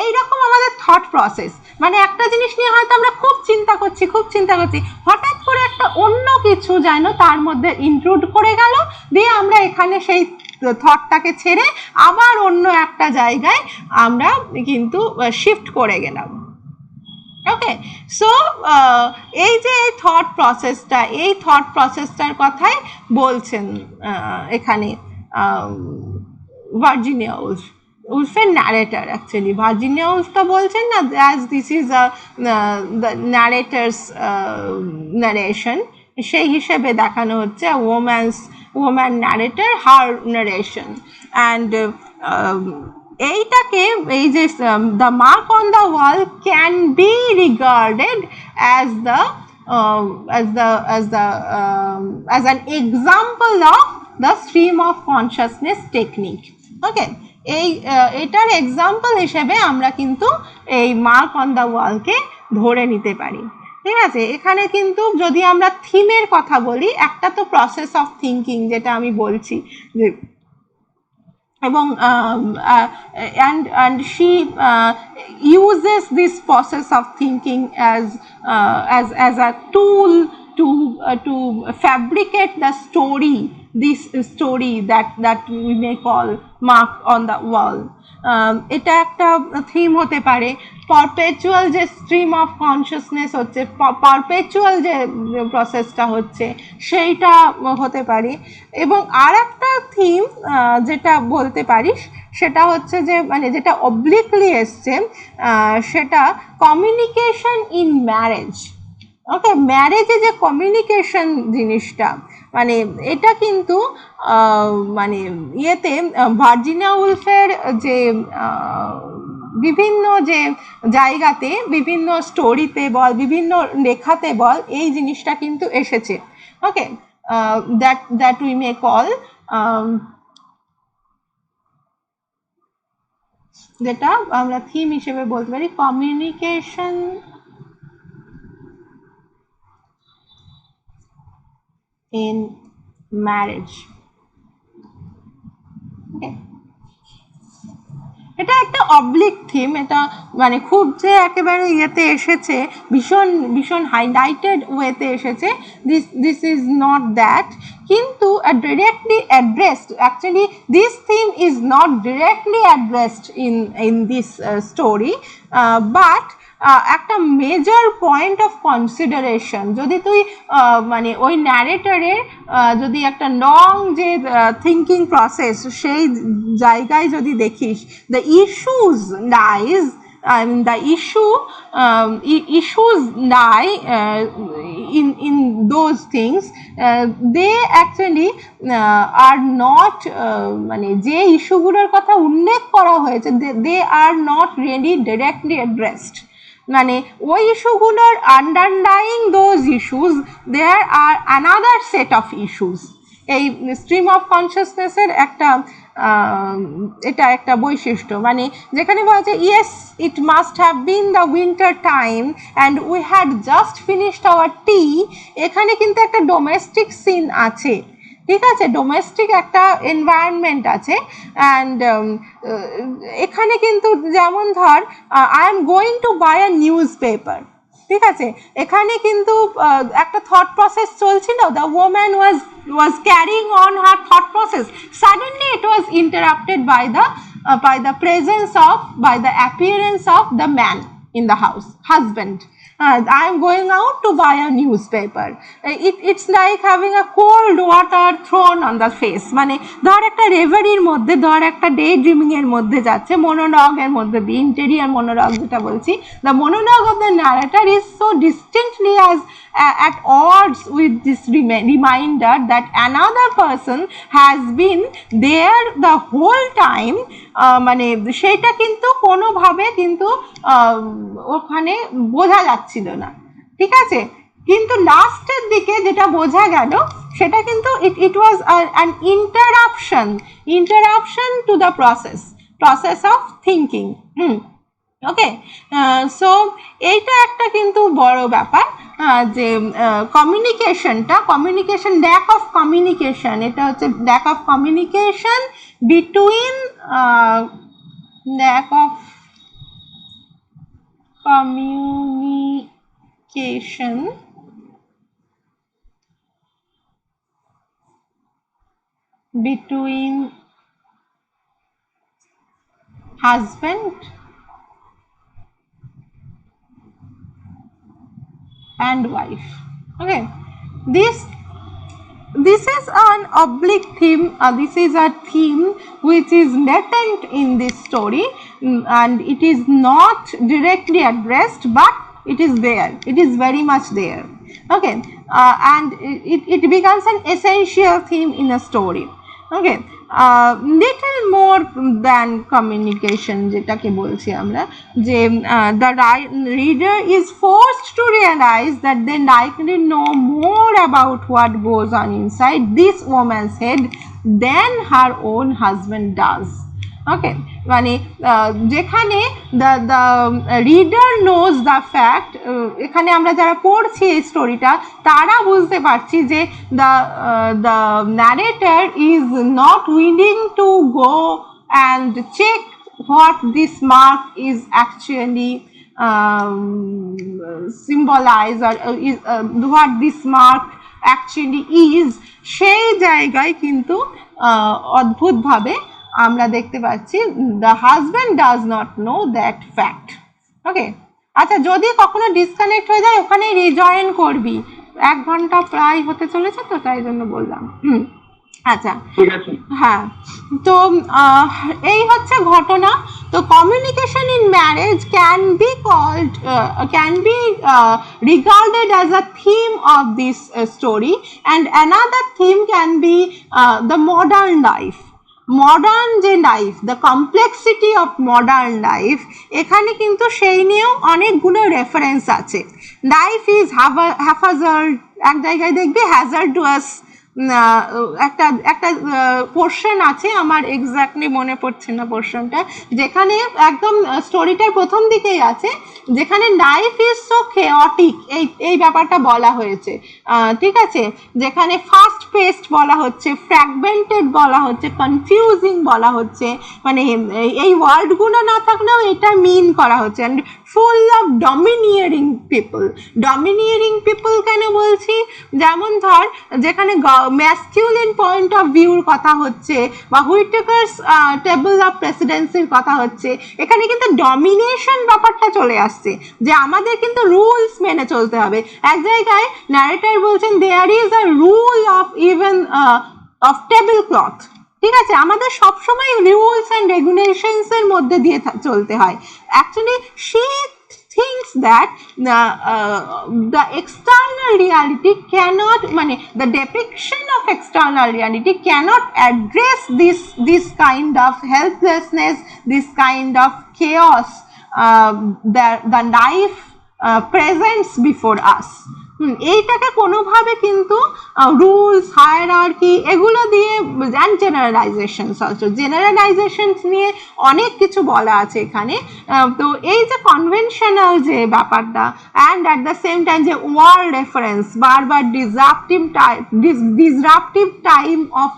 এইরকম আমাদের থট প্রসেস, মানে একটা জিনিস নিয়ে হয়তো আমরা খুব চিন্তা করছি, হঠাৎ করে একটা অন্য কিছু যেন তার মধ্যে ইনক্লুড করে গেল, দিয়ে আমরা এখানে সেই থটটাকে ছেড়ে আবার অন্য একটা জায়গায় আমরা কিন্তু শিফট করে গেলাম। ওকে, সো এই যে থট প্রসেসটার কথাই বলছেন এখানে ভার্জিনিয়া উলফ, উলফের ন্যারেটার। অ্যাকচুয়ালি ভার্জিনিয়া উলফ তো বলছেন না, as this is the narrator's narration, সেই হিসেবে দেখানো হচ্ছে woman narrator, her narration, and এইটাকে এই যে the mark on the wall can be regarded as an example of the stream of consciousness technique. ওকে, এটার এক্সাম্পল হিসেবে আমরা কিন্তু এই মার্ক অন দ্য ওয়ালকে ধরে নিতে পারি, ঠিক আছে। এখানে কিন্তু যদি আমরা থিমের কথা বলি, একটা তো প্রসেস অফ থিঙ্কিং যেটা আমি বলছি যে, এবং and she uses this process of thinking as a tool to fabricate the story, this story that we may call mark on the wall. এটা একটা থিম হতে পারে। পারপেচুয়াল যে স্ট্রিম অফ কনসিয়াসনেস হচ্ছে, পারপেচুয়াল যে প্রসেসটা হচ্ছে সেইটা হতে পারে। এবং আর একটা থিম যেটা বলতে পারিস সেটা হচ্ছে যে, মানে যেটা অবলিকলি এসছে, সেটা কমিউনিকেশন ইন ম্যারেজ। ওকে, ম্যারেজে যে কমিউনিকেশন জিনিসটা, মানে এটা কিন্তু মানে ইয়েতে ভার্জিনিয়া উলফের যে বিভিন্ন যে জায়গাতে বিভিন্ন স্টোরিতে বল বিভিন্ন লেখাতে বল এই জিনিসটা কিন্তু এসেছে। ওকে, দ্যাট উই মে কল যেটা আমরা থিম হিসেবে বলতে পারি কমিউনিকেশন ইন ম্যারেজ। এটা একটা অবলিক থিম, এটা মানে খুব যে একেবারে ইয়েতে এসেছে ভীষণ ভীষণ হাইলাইটেড ওয়েতে এসেছে, দিস ইজ নট দ্যাট, কিন্তু directly addressed, actually this theme is not directly addressed in this story, but একটা মেজর পয়েন্ট অফ কনসিডারেশন যদি তুই মানে ওই ন্যারেটরের যদি একটা লং যে থিঙ্কিং প্রসেস সেই জায়গায় যদি দেখিস, the issues lies the issues lie in those things, they actually are not মানে যে ইস্যুগুলোর কথা উল্লেখ করা হয়েছে they are not really directly addressed, মানে ওই ইস্যুগুলোর underlying those issues there are another set of issues. এই স্ট্রিম অফ কনসিয়াসনেসের একটা এটা একটা বৈশিষ্ট্য, মানে যেখানে বলা যায় yes it must have been the winter time and we had just finished our tea, এখানে কিন্তু একটা ডোমেস্টিক সিন আছে, ঠিক আছে, ডোমেস্টিক একটা এনভায়রনমেন্ট আছে, অ্যান্ড এখানে কিন্তু যেমন ধর I am going to buy a newspaper, ঠিক আছে, এখানে কিন্তু একটা থট প্রসেস চলছিল, the woman was carrying on her thought process, suddenly it was interrupted by the presence of, by the appearance of the man in the house, husband. I am going out to buy a newspaper. It's like having a cold water thrown on the face, মানে ধর একটা রেভারির মধ্যে, ধর একটা day dreaming এর মধ্যে যাচ্ছে, monologue এর মধ্যে দিয়ে, ইন্টেরিয়র মনোলগ যেটা বলছি, the monologue of the narrator is so distinctly as at odds with this reminder that another person has been there the whole time, মানে সেটা কিন্তু কোনোভাবে কিন্তু ওখানে বোঝা যাচ্ছিল না, ঠিক আছে, কিন্তু লাস্টের দিকে যেটা বোঝা গেল সেটা কিন্তু it was an interruption to the process of thinking. Okay, so এইটা একটা কিন্তু বড় ব্যাপার, যে কমিউনিকেশন ল্যাক অফ কমিউনিকেশন, এটা হচ্ছে lack of communication between lack of communication between husband and wife. Okay, this is an oblique theme, this is a theme which is latent in this story, and it is not directly addressed, but it is there, it is very much there. Okay, and it becomes an essential theme in a story. Okay, little more than communication যেটাকে বলছি আমরা, যে the reader is forced to realize that they likely know more about what goes on inside this woman's head than her own husband does. Okay, মানে যেখানে the reader knows the fact, এখানে আমরা যারা পড়ছি এই স্টোরিটা তারা বুঝতে পারছি যে the narrator is not willing to go and check what this mark is actually symbolize, or what this mark actually is, সেই জায়গায় কিন্তু অদ্ভুতভাবে আমরা দেখতে পাচ্ছি the husband does not know that fact. ওকে, আচ্ছা, যদি কখনো ডিসকানেক্ট হয়ে যায় ওখানে রিজয়েন করবি, 1 ঘন্টা প্রায় হতে চলেছে তো তাই জন্য বললাম। আচ্ছা, ঠিক আছে। হ্যাঁ, তো এই হচ্ছে ঘটনা। তো communication in marriage can be called can be regarded as a theme of this story, and another theme can be the modern life. Modern যে life, the complexity of modern life, এখানে কিন্তু সেই নিয়েও অনেকগুলো রেফারেন্স আছে। Life is হ্যাফাজার্ড, এক জায়গায় দেখবি হ্যাজার্ডুয়াস, একটা একটা পোর্শন আছে, আমার এক্স্যাক্টলি মনে পড়ছে না পোর্শনটা, যেখানে একদম স্টোরিটার প্রথম দিকেই আছে, যেখানে লাইফ ইজ সো কেওটিক, এই ব্যাপারটা বলা হয়েছে। ঠিক আছে, যেখানে ফাস্ট পেস্ট বলা হচ্ছে, ফ্র্যাগমেন্টেড বলা হচ্ছে, কনফিউজিং বলা হচ্ছে, মানে এই ওয়ার্ডগুলো না থাকলেও এটা মিন করা হচ্ছে, and full of domineering people. Domineering people কেন বলছি, যেমন ধর যেখানে ম্যাসকিউলিন পয়েন্ট অফ ভিউর কথা হচ্ছে বা হুইটেকারস টেবল অফ প্রেসিডেন্সির কথা হচ্ছে, এখানে কিন্তু ডমিনেশন ব্যাপারটা চলে আসছে, যে আমাদের কিন্তু রুলস মেনে চলতে হবে। এক জায়গায় ন্যারেটর বলছেন there is a rule of even of tablecloth. ঠিক আছে, আমাদের সবসময় রুলস অ্যান্ড রেগুলেশনস এর মধ্যে দিয়ে চলতে হয়। Actually she thinks that the external reality cannot, মানে the depiction of external reality cannot address this kind of helplessness, this kind of chaos the life presents before us. এইটাকে কোনোভাবে কিন্তু rules, hierarchy এগুলো দিয়ে, অ্যান্ড জেনারেলাইজেশনস অলসো, জেনারেলাইজেশনস নিয়ে অনেক কিছু বলা আছে এখানে। তো এই যে কনভেনশনাল যে ব্যাপারটা, and at the same time যে ওয়ার রেফারেন্স, বারবার ডিসরাপটিভ টাইম অফ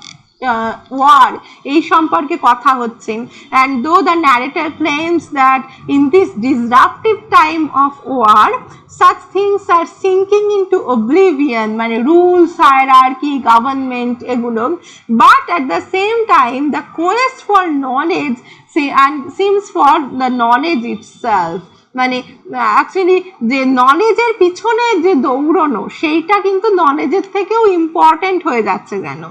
war, এই সম্পর্কে কথা হচ্ছে। and though the narrator claims that in this disruptive time of war such things are sinking into oblivion, মানে rules, hierarchy, government এগুলো, but at the same time the quest for knowledge and seems for the knowledge itself, মানে actually যে নলেজের পিছনে যে দৌড়নো, সেইটা কিন্তু নলেজের থেকেও ইম্পর্টেন্ট হয়ে যাচ্ছে যেন।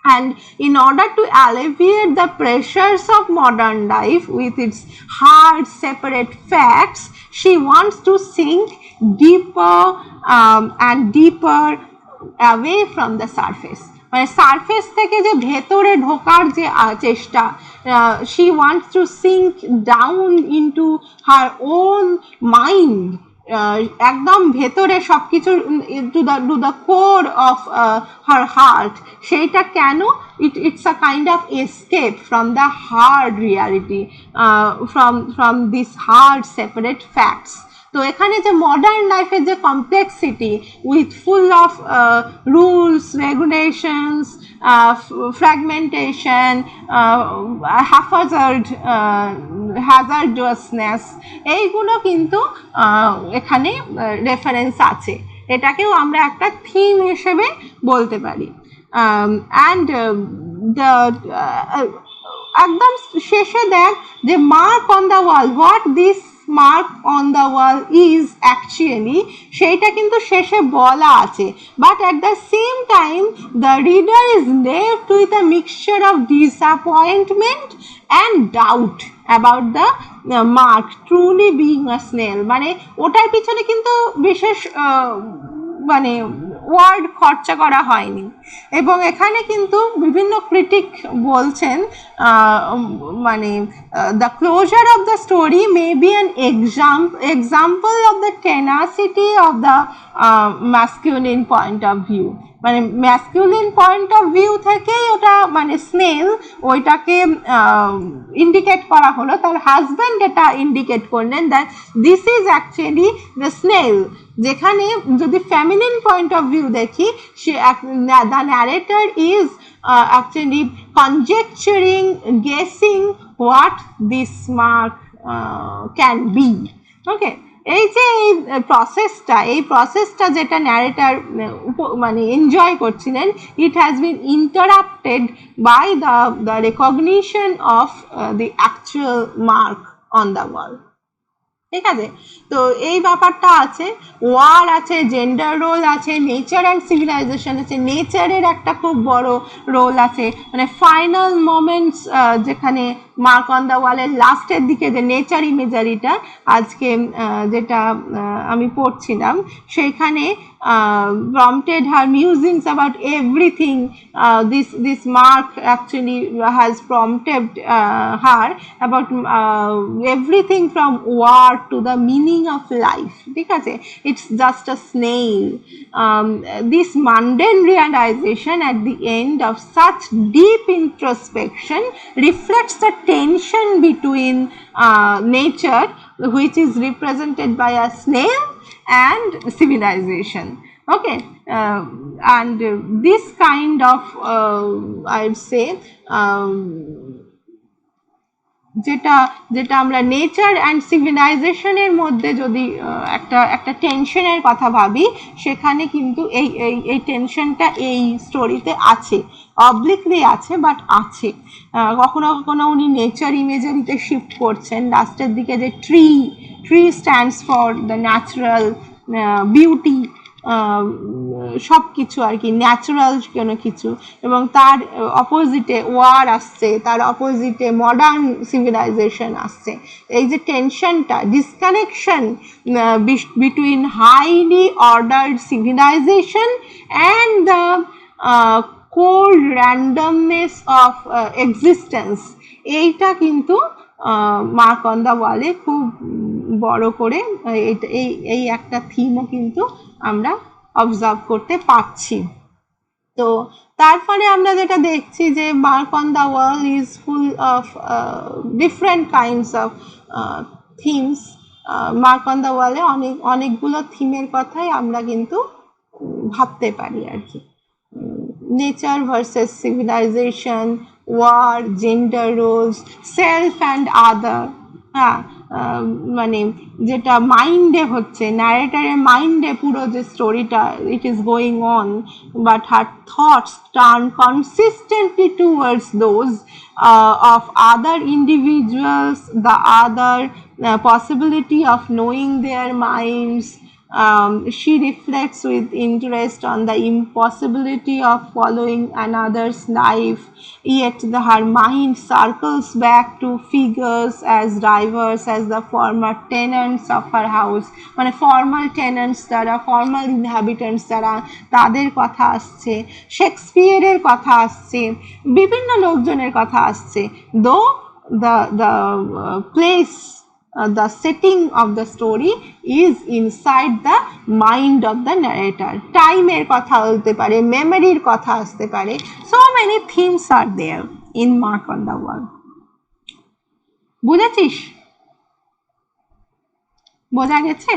And in order to alleviate the pressures of modern life with its hard separate facts, she wants to sink deeper and deeper away from the surface. মানে সারফেস থেকে যে ভেতরে ঢোকার যে চেষ্টা, she wants to sink down into her own mind, একদম ভেতরে সবকিছু, to the core of her heart. সেইটা কেন? It's a kind of escape from the hard reality, from this hard separate facts. তো এখানে যে মডার্ন লাইফের যে complexity with full of rules, regulations, fragmentation, hazardousness, এইগুলো কিন্তু এখানে রেফারেন্স আছে। এটাকেও আমরা একটা থিম হিসেবে বলতে পারি। অ্যান্ড একদম শেষে দেখ যে mark on the wall, what this mark on the wall is actually, সেইটা কিন্তু শেষে বলা আছে, but at the same time the reader is left with a mixture of disappointment and doubt about the mark truly being a snail, মানে ওটার পিছনে কিন্তু বিশেষ মানে ওয়ার্ড খরচা করা হয়নি। এবং এখানে কিন্তু বিভিন্ন ক্রিটিক বলছেন মানে the closure of the story may be an example of the tenacity of the masculine point of view, মানে ম্যাসকিউলিন পয়েন্ট অফ ভিউ থেকেই ওটা মানে স্নেল ওইটাকে ইন্ডিকেট করা হলো, তার হাজব্যান্ড এটা ইন্ডিকেট করলেন that this is actually the snail. যেখানে যদি ফ্যামিলিন পয়েন্ট অফ ভিউ দেখি, the narrator is actually conjecturing, guessing what this mark can be. Okay, এই যে এই প্রসেসটা যেটা ন্যারেটর মানে এনজয় করছিলেন, it has been interrupted by the recognition of the actual mark on the wall. ঠিক আছে। তো এই ব্যাপারটা আছে, ওয়ার আছে, জেন্ডার রোল আছে, নেচার অ্যান্ড সিভিলাইজেশন আছে। নেচারের একটা খুব বড় রোল আছে, মানে ফাইনাল মোমেন্টস, যেখানে মার্ক অন দ্য ওয়ালের লাস্টের দিকে যে নেচার ইমেজারিটা আজকে যেটা আমি পড়ছিলাম, সেইখানে prompted her musings about everything. This Mark actually has prompted her about everything from war to the meaning of life. ঠিক আছে, it's just a snail. This mundane realization at the end of such deep introspection reflects the tension between nature, which is represented by a snail, and civilization. Okay, and this kind of I'd say যেটা যেটা আমরা nature and সিভিলাইজেশনের মধ্যে যদি একটা টেনশনের কথা ভাবি, সেখানে কিন্তু এই টেনশনটা এই স্টোরিতে আছে, অবলিকলি আছে, বাট আছে। কখনো কখনো উনি নেচার ইমেজারিতে শিফট করছেন। লাস্টের দিকে যে tree stands for the natural beauty, সব কিছু আর কি, ন্যাচারাল কোনো কিছু, এবং তার অপোজিটে ওয়ার আসছে, তার অপোজিটে মডার্ন সিভিলাইজেশন আসছে। এই যে টেনশনটা, disconnection between highly ordered civilisation and the cold randomness of existence, এইটা কিন্তু মার্ক অন দ্য ওয়ালে খুব বড় করে এই একটা থিমও কিন্তু আমরা অবজার্ভ করতে পারছি। তো তার ফলে আমরা যেটা দেখছি যে mark on the wall is full of different kinds of themes. Mark on the ওয়ালে অনেকগুলো থিমের কথাই আমরা কিন্তু ভাবতে পারি আর কি। Nature versus civilisation, war, gender roles, self and other. হ্যাঁ, মানে যেটা মাইন্ডে হচ্ছে, ন্যারেটারের মাইন্ডে পুরো যে স্টোরিটা it is going on, but her thoughts turn consistently towards those of other individuals, the other possibility of knowing their minds. She reflects with interest on the impossibility of following another's life, yet her mind circles back to figures as diverse as the former tenants of her house. মানে formal tenants যারা, formal inhabitants যারা, তাদের কথা আসছে, শেক্সপিয়ারের কথা আসছে, বিভিন্ন লোকজনের কথা আসছে। Though the place, the setting of the story is inside the mind of the narrator. টাইমের কথা বলতে পারে, মেমোরির কথা আসতে পারে, so many themes are there in Mark on the Wall. বুঝেছিস? বোঝা গেছে?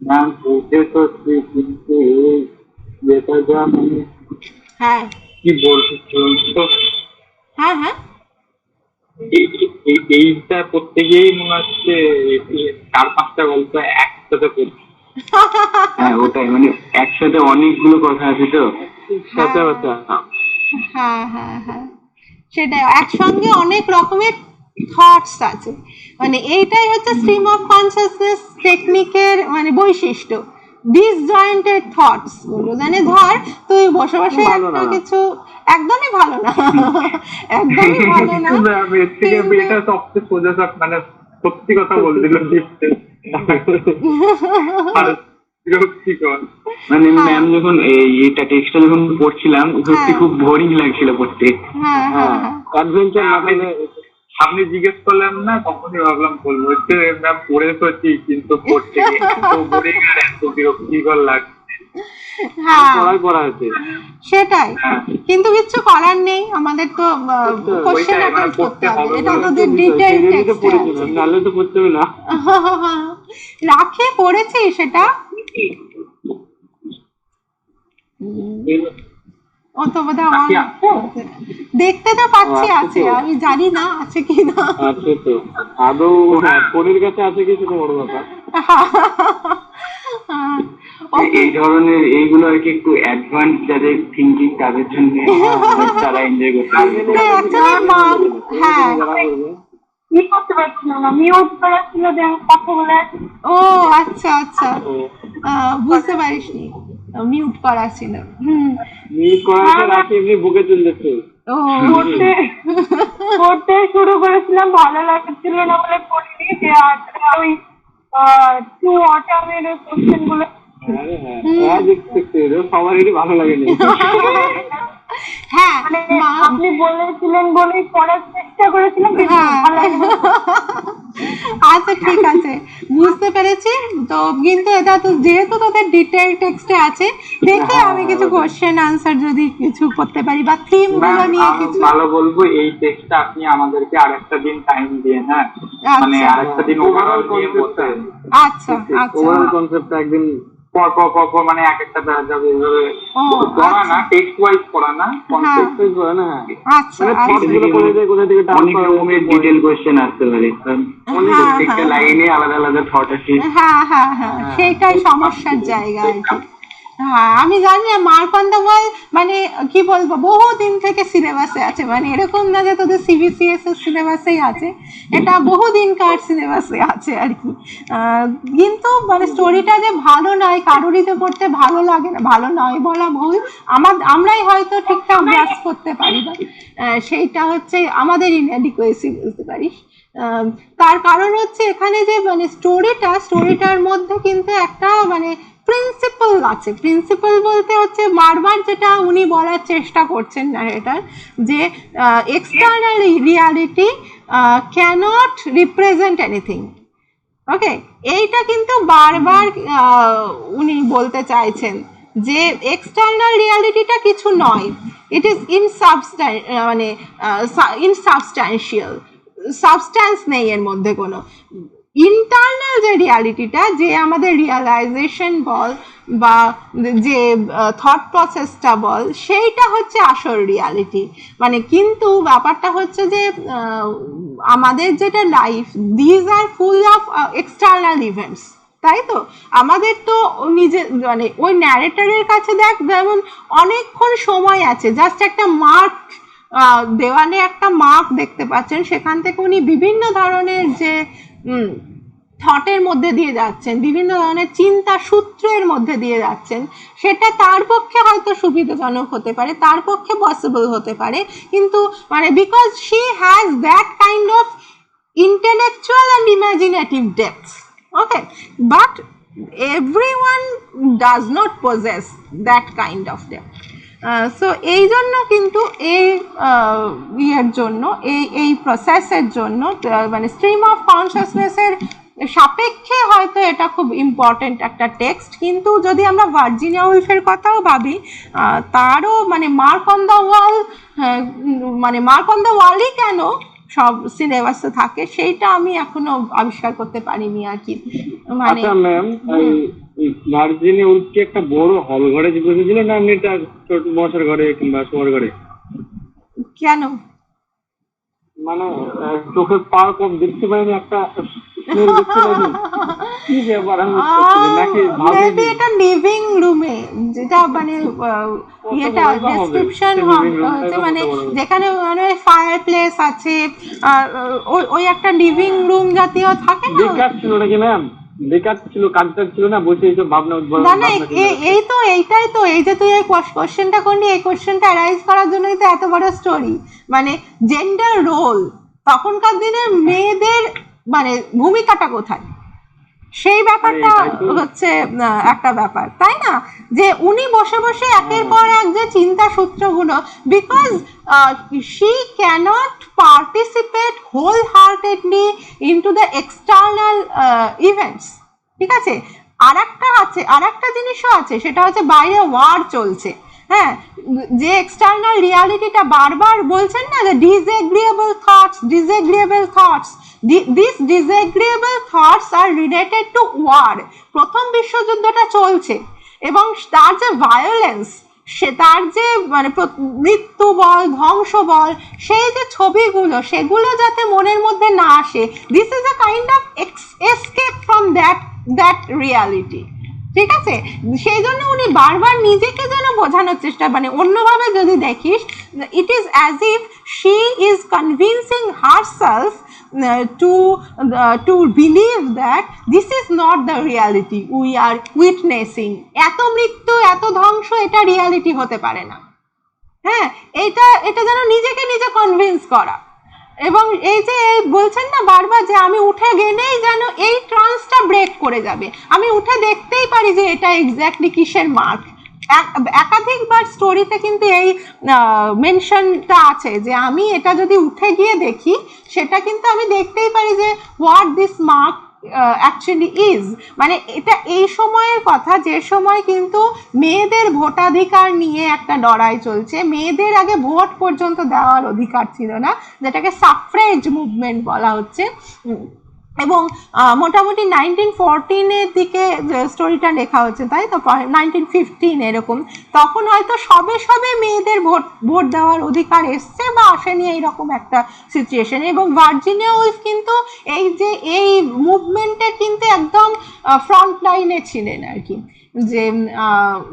না বুঝতে তো কিন্তু যেটা যা মানে হ্যাঁ, কি বলছো তো, হ্যাঁ হ্যাঁ, এইটা প্রত্যেকেই মনে হচ্ছে 4-5টা গল্প একসাথে পড়ছে। হ্যাঁ ওটাই, মানে একসাথে অনেকগুলো কথা আছে তো, সাথে সাথে হ্যাঁ হ্যাঁ হ্যাঁ, সেটাই, একসঙ্গে অনেক রকমের থটস আছে। মানে এইটাই হচ্ছে স্ট্রিম অফ কনসিয়াসনেস টেকনিকের মানে বৈশিষ্ট্য, ডিসজয়েন্টেড থটস গুলো। মানে ধর তুই বসে বসে একটা কিছু, একদমই ভালো না, একদমই ভালো না। এটা সবচেয়ে সোজা সব, মানে সত্যি কথা বলছিল মানে ম্যাম যখন এইটা টেক্সটটা যখন পড়ছিলাম, সত্যি খুব বোরিং লাগছিল পড়তে। অ্যাডভেঞ্চার না মানে সামনে জিজ্ঞেস করলাম না, তখনই ভাবলাম বলবো হচ্ছে ম্যাম পড়ে সত্যি, কিন্তু পড়তে এত বোরিং আর এত বিরক্তিকর লাগছে। পড়া হচ্ছে সেটাই, কিন্তু কিছু করার নেই, আমাদের তো কোশ্চেন অ্যাটেন্ড করতে হবে। এটা তোদের ডিটেইল টেক্সট আছে, নালে তো পড়তে হবে না। রাখে পড়েছি সেটা, ও তো বোধহয় দেখতে তো পাচ্ছি আছে, আমি জানি না আছে কি না। আছে তো আদৌ ফোনের কাছে আছে কিছু, তো বড় ব্যাপার। এই ধরনের এইগুলো আর কি একটু অ্যাডভান্স যাদের থিঙ্কিং তাদের জন্য, তারা এনজয় করতে পারবে। হ্যাঁ ই করতে পারছিলাম না, মিউট করা ছিল যে আমি কথা বলে আছি। ও আচ্ছা আচ্ছা, বুঝতে পারিসনি, মিউট করা ছিল। মিউট করার পর রাখি এমনি বুকে চলতেছে। ও পড়তে শুরু করেছিলাম, ভালো লাগছিল না বলে পড়িনি, যে ওই টু অটামের কোশ্চেন গুলো সবারই ভালো লাগেনি। হ্যাঁ মানে আপনি বলেছিলেন বলেই পড়ার চেষ্টা করেছিলাম, কিন্তু ভালো লাগেনি। আচ্ছা ঠিক আছে, বুঝতে পেরেছি। তো কিন্তু এটা তো যেহেতু তোদের ডিটেইল টেক্সটে আছে, দেখে আমি কিছু কোশ্চেন আনসার যদি কিছু করতে পারি বা থিম গুলো নিয়ে কিছু ভালো বলবো, এই টেক্সটটা আপনি আমাদেরকে আরেকটা দিন টাইম দিয়ে, হ্যাঁ মানে আরেকটা দিন ওভারঅল দিয়ে বলতে। আচ্ছা আচ্ছা, ওভারঅল কনসেপ্টটা একদিন পর পর পর পর মানে এক একটা প্যারাগ্রাফ এইভাবে পড়া না, টেক্সট ওয়াইজ পড়া না, কনসেপ্ট ওয়াইজ পড়া না। আচ্ছা থটগুলো কোথা থেকে কোথা থেকে অনেক রকমের ডিটেইল কোশ্চেন আসতে পারে, অনেক প্রত্যেকটা লাইনে আলাদা আলাদা থট আছে। হ্যাঁ হ্যাঁ হ্যাঁ, সেইটাই সমস্যার জায়গা আর কি। হ্যাঁ আমি জানি না, মার্কন্ডা ওয়াল মানে কি বলবো, বহুদিন থেকে সিলেবাসে আছে, মানে এরকম না যে তোদের সিবিসিএস এর সিলেবাসেই আছে, এটা বহুদিনকার সিলেবাসে আছে আর কি। কিন্তু স্টোরিটা যে ভালো নয়, কারোরই তো পড়তে ভালো লাগে না, ভালো নয় বলা ভুল, আমরাই হয়তো ঠিকঠাক গ্রাস করতে পারি না, সেইটা হচ্ছে আমাদের ইনঅ্যাডিকুয়েসি বলতে পারিস। তার কারণ হচ্ছে এখানে যে স্টোরিটার মধ্যে কিন্তু একটা প্রিন্সিপাল আছে। প্রিন্সিপাল বলতে হচ্ছে বারবার যেটা উনি বলার চেষ্টা করছেন ন্যারেটর, যে external reality can't represent anything. Okay, এইটা কিন্তু বারবার উনি বলতে চাইছেন যে এক্সটার্নাল রিয়ালিটিটা কিছু নয়, ইট ইজ ইনসাবস্ট্যান্সিয়াল, সাবস্ট্যান্স নেই এর মধ্যে কোনো। ইন্টারনাল যে রিয়ালিটিটা, যে আমাদের রিয়ালাইজেশন বল বা যে থট প্রসেসটা বল, সেইটা হচ্ছে আসল রিয়ালিটি। কিন্তু ব্যাপারটা হচ্ছে যে আমাদের যেটা life, these are full of external events, তাই তো? আমাদের তো নিজে ওই ন্যারেটরের কাছে দেখ, যেমন অনেকক্ষণ সময় আছে, জাস্ট একটা মার্ক, দেওয়ালে একটা মার্ক দেখতে পাচ্ছেন, সেখান থেকে উনি বিভিন্ন ধরনের যে থটের মধ্যে দিয়ে যাচ্ছেন, বিভিন্ন ধরনের চিন্তা সূত্রের মধ্যে দিয়ে যাচ্ছেন, সেটা তার পক্ষে হয়তো সুবিধাজনক হতে পারে, তার পক্ষে পসিবল হতে পারে, কিন্তু because she has that kind of intellectual and imaginative depth, okay, but everyone does not possess that kind of depth. So এই জন্য কিন্তু এই ইয়ের জন্য, এই প্রসেসের জন্য, স্ট্রিম অফ কনসিয়াসনেসের সাপেক্ষে হয়তো এটা খুব ইম্পর্টেন্ট একটা টেক্সট। কিন্তু যদি আমরা ভার্জিনিয়া উলফের কথাও ভাবি, তারও mark on the wall, mark on the ওয়ালই কেন সব সিলেবাসে থাকে, সেইটা আমি এখনো আবিষ্কার করতে পারিনি আর কি। আচ্ছা ম্যাম, ভার্জিনিয়া উলফ কি একটা বড় হল ঘরে বসেছিল না এমনি তার ছোট মশার ঘরে কিংবা শোয়ার ঘরে? কেন? চোখে পাওয়ার কম দেখতে পাইনি, একটা কি ব্যাপার? মেবি এটা লিভিং রুমে, যেটা ইয়েটা ডেসক্রিপশন হচ্ছে, যেখানে ফায়ার প্লেস আছে, ওই একটা লিভিং রুম জাতীয় থাকে না। বেকার ছিল নাকি ম্যাম? বেকার ছিল, কাজটা ছিল না, বসে এইসব ভাবনা না না, এইটাই তো, এই যে তুই এই কোশ্চেনটা করলি, এই কোশ্চেনটা অ্যারাইজ করার জন্যই তো এত বড় স্টোরি। জেন্ডার রোল, তখনকার দিনের মেয়েদের ভূমিকাটা কোথায়, সেই ব্যাপারটা হচ্ছে একটা ব্যাপার, তাই না? যে উনি বসে বসে একের পর এক যে চিন্তা সূত্রগুলো, because she can't participate wholeheartedly into the external events, ঠিক আছে? আর একটা জিনিসও আছে, সেটা হচ্ছে বাইরে ওয়ার চলছে, হ্যাঁ, যে এক্সটার্নাল রিয়ালিটিটা বারবার বলছেন না, যে disagreeable thoughts, this disagreeable thoughts are related to war. প্রথম বিশ্বযুদ্ধটা চলছে এবং তার যে ভায়োলেন্স, সে তার যে মৃত্যু বল, ধ্বংস বল, সেই যে ছবিগুলো, সেগুলো যাতে মনের মধ্যে না আসে, this is a kind of escape from that reality, ঠিক আছে? সেই জন্য উনি বারবার নিজেকে যেন বোঝানোর চেষ্টা, অন্যভাবে যদি দেখিস, it is as if she is convincing herself to believe that this is not the reality we are witnessing. এত মৃত্যু, এত ধ্বংস, এটা রিয়ালিটি হতে পারে না। হ্যাঁ, এটা যেন নিজেকে নিজে কনভিন্স করা। এবং এই যে বলছেন না বারবার যে আমি উঠে গেলেই যেন এই ট্রান্সটা ব্রেক করে যাবে, আমি উঠে দেখতেই পারি যে এটা এক্স্যাক্টলি কিসের মার্ক। একাধিকবার স্টোরিতে কিন্তু এই মেনশনটা আছে যে আমি এটা যদি উঠে গিয়ে দেখি, সেটা কিন্তু আমি দেখতেই পারি যে what this mark actually is. মানে এটা এই সময়ের কথা, যে সময় কিন্তু মেয়েদের ভোটাধিকার নিয়ে একটা লড়াই চলছে, মেয়েদের আগে ভোট পর্যন্ত দেওয়ার অধিকার ছিল না, যেটাকে সাফ্রেজ মুভমেন্ট বলা হচ্ছে। এবং মোটামুটি 1914-এর দিকে স্টোরিটা লেখা হচ্ছে, তাই তো 1915 এরকম, তখন হয়তো সবে সবে মেয়েদের ভোট দেওয়ার অধিকার এসছে বা আসেনি, এইরকম একটা সিচুয়েশন। এবং ভার্জিনিয়া উলফ কিন্তু এই মুভমেন্টের কিন্তু একদম ফ্রন্ট লাইনে ছিলেন আর কি, যে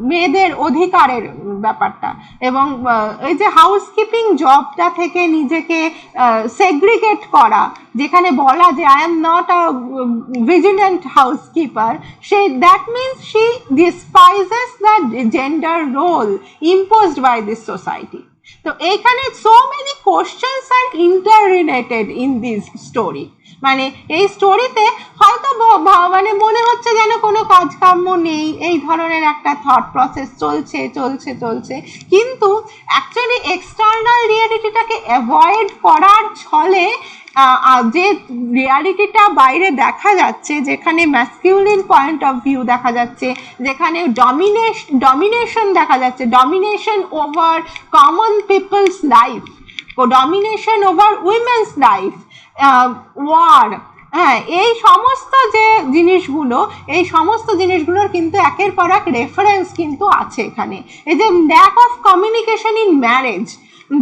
মেয়েদের অধিকারের ব্যাপারটা। এবং এই যে হাউসকিপিং জবটা থেকে নিজেকে সেগ্রিগেট করা, যেখানে বলা যে I am not a vigilant housekeeper, that means she despises the gender role imposed by this society. তো এইখানে so many questions are interrelated in this story. মানে এই স্টোরিতে হয়তো মানে মনে হচ্ছে যেন কোনো কাজকর্ম নেই, এই ধরনের একটা থট প্রসেস চলছে, কিন্তু অ্যাকচুয়ালি এক্সটার্নাল রিয়ালিটিটাকে অ্যাভয়েড করার ছলে যে রিয়ালিটিটা বাইরে দেখা যাচ্ছে, যেখানে ম্যাসকিউলিন পয়েন্ট অফ ভিউ দেখা যাচ্ছে, যেখানে ডমিনেশন দেখা যাচ্ছে, domination over common people's life, domination over women's life, war, হ্যাঁ, এই সমস্ত জিনিসগুলোর কিন্তু একের পর এক রেফারেন্স কিন্তু আছে এখানে। এই যে lack of communication in marriage,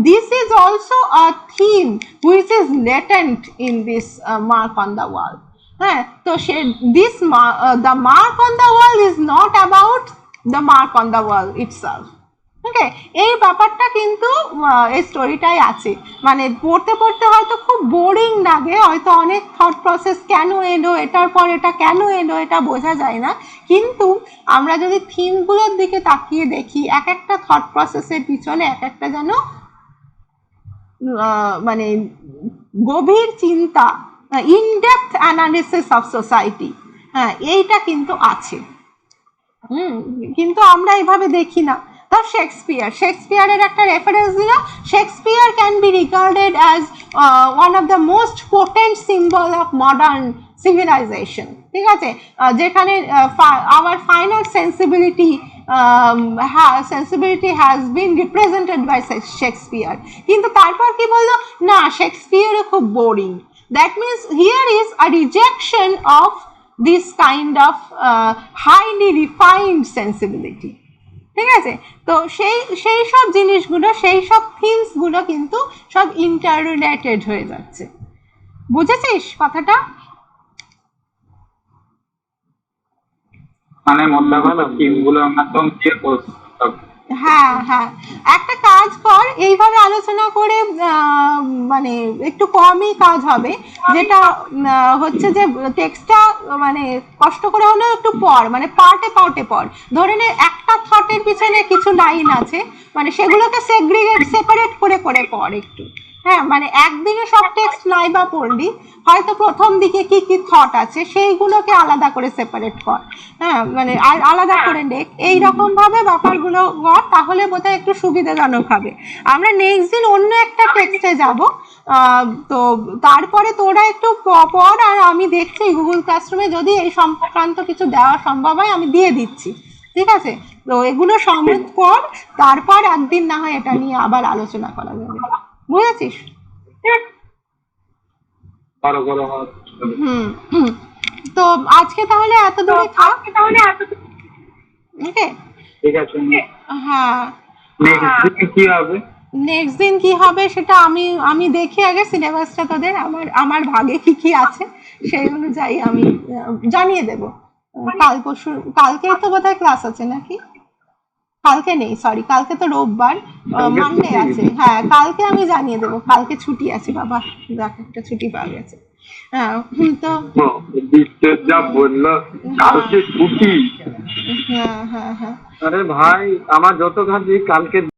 this is also a theme which is latent in this mark on the wall. So the mark on the wall is not about the mark on the wall itself. ওকে, এই ব্যাপারটা কিন্তু এই স্টোরিটাই আছে। মানে পড়তে পড়তে হয়তো খুব বোরিং লাগে, হয়তো অনেক থট প্রসেস কেন এলো, এটার পর এটা কেন এলো, এটা বোঝা যায় না। কিন্তু আমরা যদি থিমগুলোর দিকে তাকিয়ে দেখি, এক একটা থট প্রসেসের পিছনে এক একটা যেন মানে গভীর চিন্তা, ইনডেপথ অ্যানালিসিস অফ সোসাইটি, হ্যাঁ, এইটা কিন্তু আছে। কিন্তু আমরা এইভাবে দেখি না। তো শেক্সপিয়ারের একটা রেফারেন্স দিল, Shakespeare can be regarded as one of the most potent symbol of modern civilization. ঠিক আছে, যেখানে hour final sensibility has been represented by Shakespeare. কিন্তু তারপর কি বললো, না, শেক্সপিয়ারও খুব boring. That means here is a rejection of this kind of highly refined sensibility. ঠিক আছে, তো সেই সব জিনিসগুলো, সেই সব থিমসগুলো কিন্তু সব ইন্টাররিলেটেড হয়ে যাচ্ছে। বুঝেছিস কথাটা? মানে মধ্যে ভালো থিমগুলো একদম ক্লিয়ার করতে হবে। হ্যাঁ, একটা কাজ কর, এইভাবে আলোচনা করে মানে একটু কমই কাজ হবে, যেটা হচ্ছে যে টেক্সটটা মানে কষ্ট করে হলেও একটু পড়, মানে পার্টে পড়। ধরে নে একটা থটের পিছনে কিছু লাইন আছে, মানে সেগুলোকে সেপারেট করে পড় একটু। হ্যাঁ, মানে একদিনে সব টেক্সট নাই বা পড়লি, হয়তো প্রথম দিকে কি কি থট আছে সেইগুলোকে আলাদা করে সেপারেট কর, হ্যাঁ, মানে আলাদা করে লেখ। এইরকম ভাবে ব্যাপারগুলো কর, তাহলে বোধহয় একটু সুবিধাজনক হবে। আমরা নেক্সট দিন অন্য একটা টেক্সটে যাব, তো তারপরে তোরা একটু পড়, আর আমি দেখছি গুগল ক্লাসরুমে যদি এই সংক্রান্ত কিছু দেওয়া সম্ভব হয় আমি দিয়ে দিচ্ছি। ঠিক আছে, তো এগুলো সমেত কর, তারপর একদিন না হয় এটা নিয়ে আবার আলোচনা করা যাবে। বুঝেছিস? তো আজকে তাহলে এত দূরে থাক। ওকে, ঠিক আছে। হ্যাঁ, নেক্সট দিন কি হবে সেটা আমি দেখি আগে সিলেবাসটা তোদের, আমার ভাগে কি আছে সেই অনুযায়ী আমি জানিয়ে দেব। কালকে তো বোধহয় ক্লাস আছে নাকি? কালকে নেই, সরি, কালকে তো রোববার, মানডে আছে। হ্যাঁ, কালকে আমি জানিয়ে দেবো। কালকে ছুটি আছে বাবা, দেখ একটা ছুটি পাওয়া গেছে। তো বিশ্বের যা বললো কালকে ছুটি। হ্যাঁ হ্যাঁ হ্যাঁ আরে ভাই আমার যত কাজ কালকে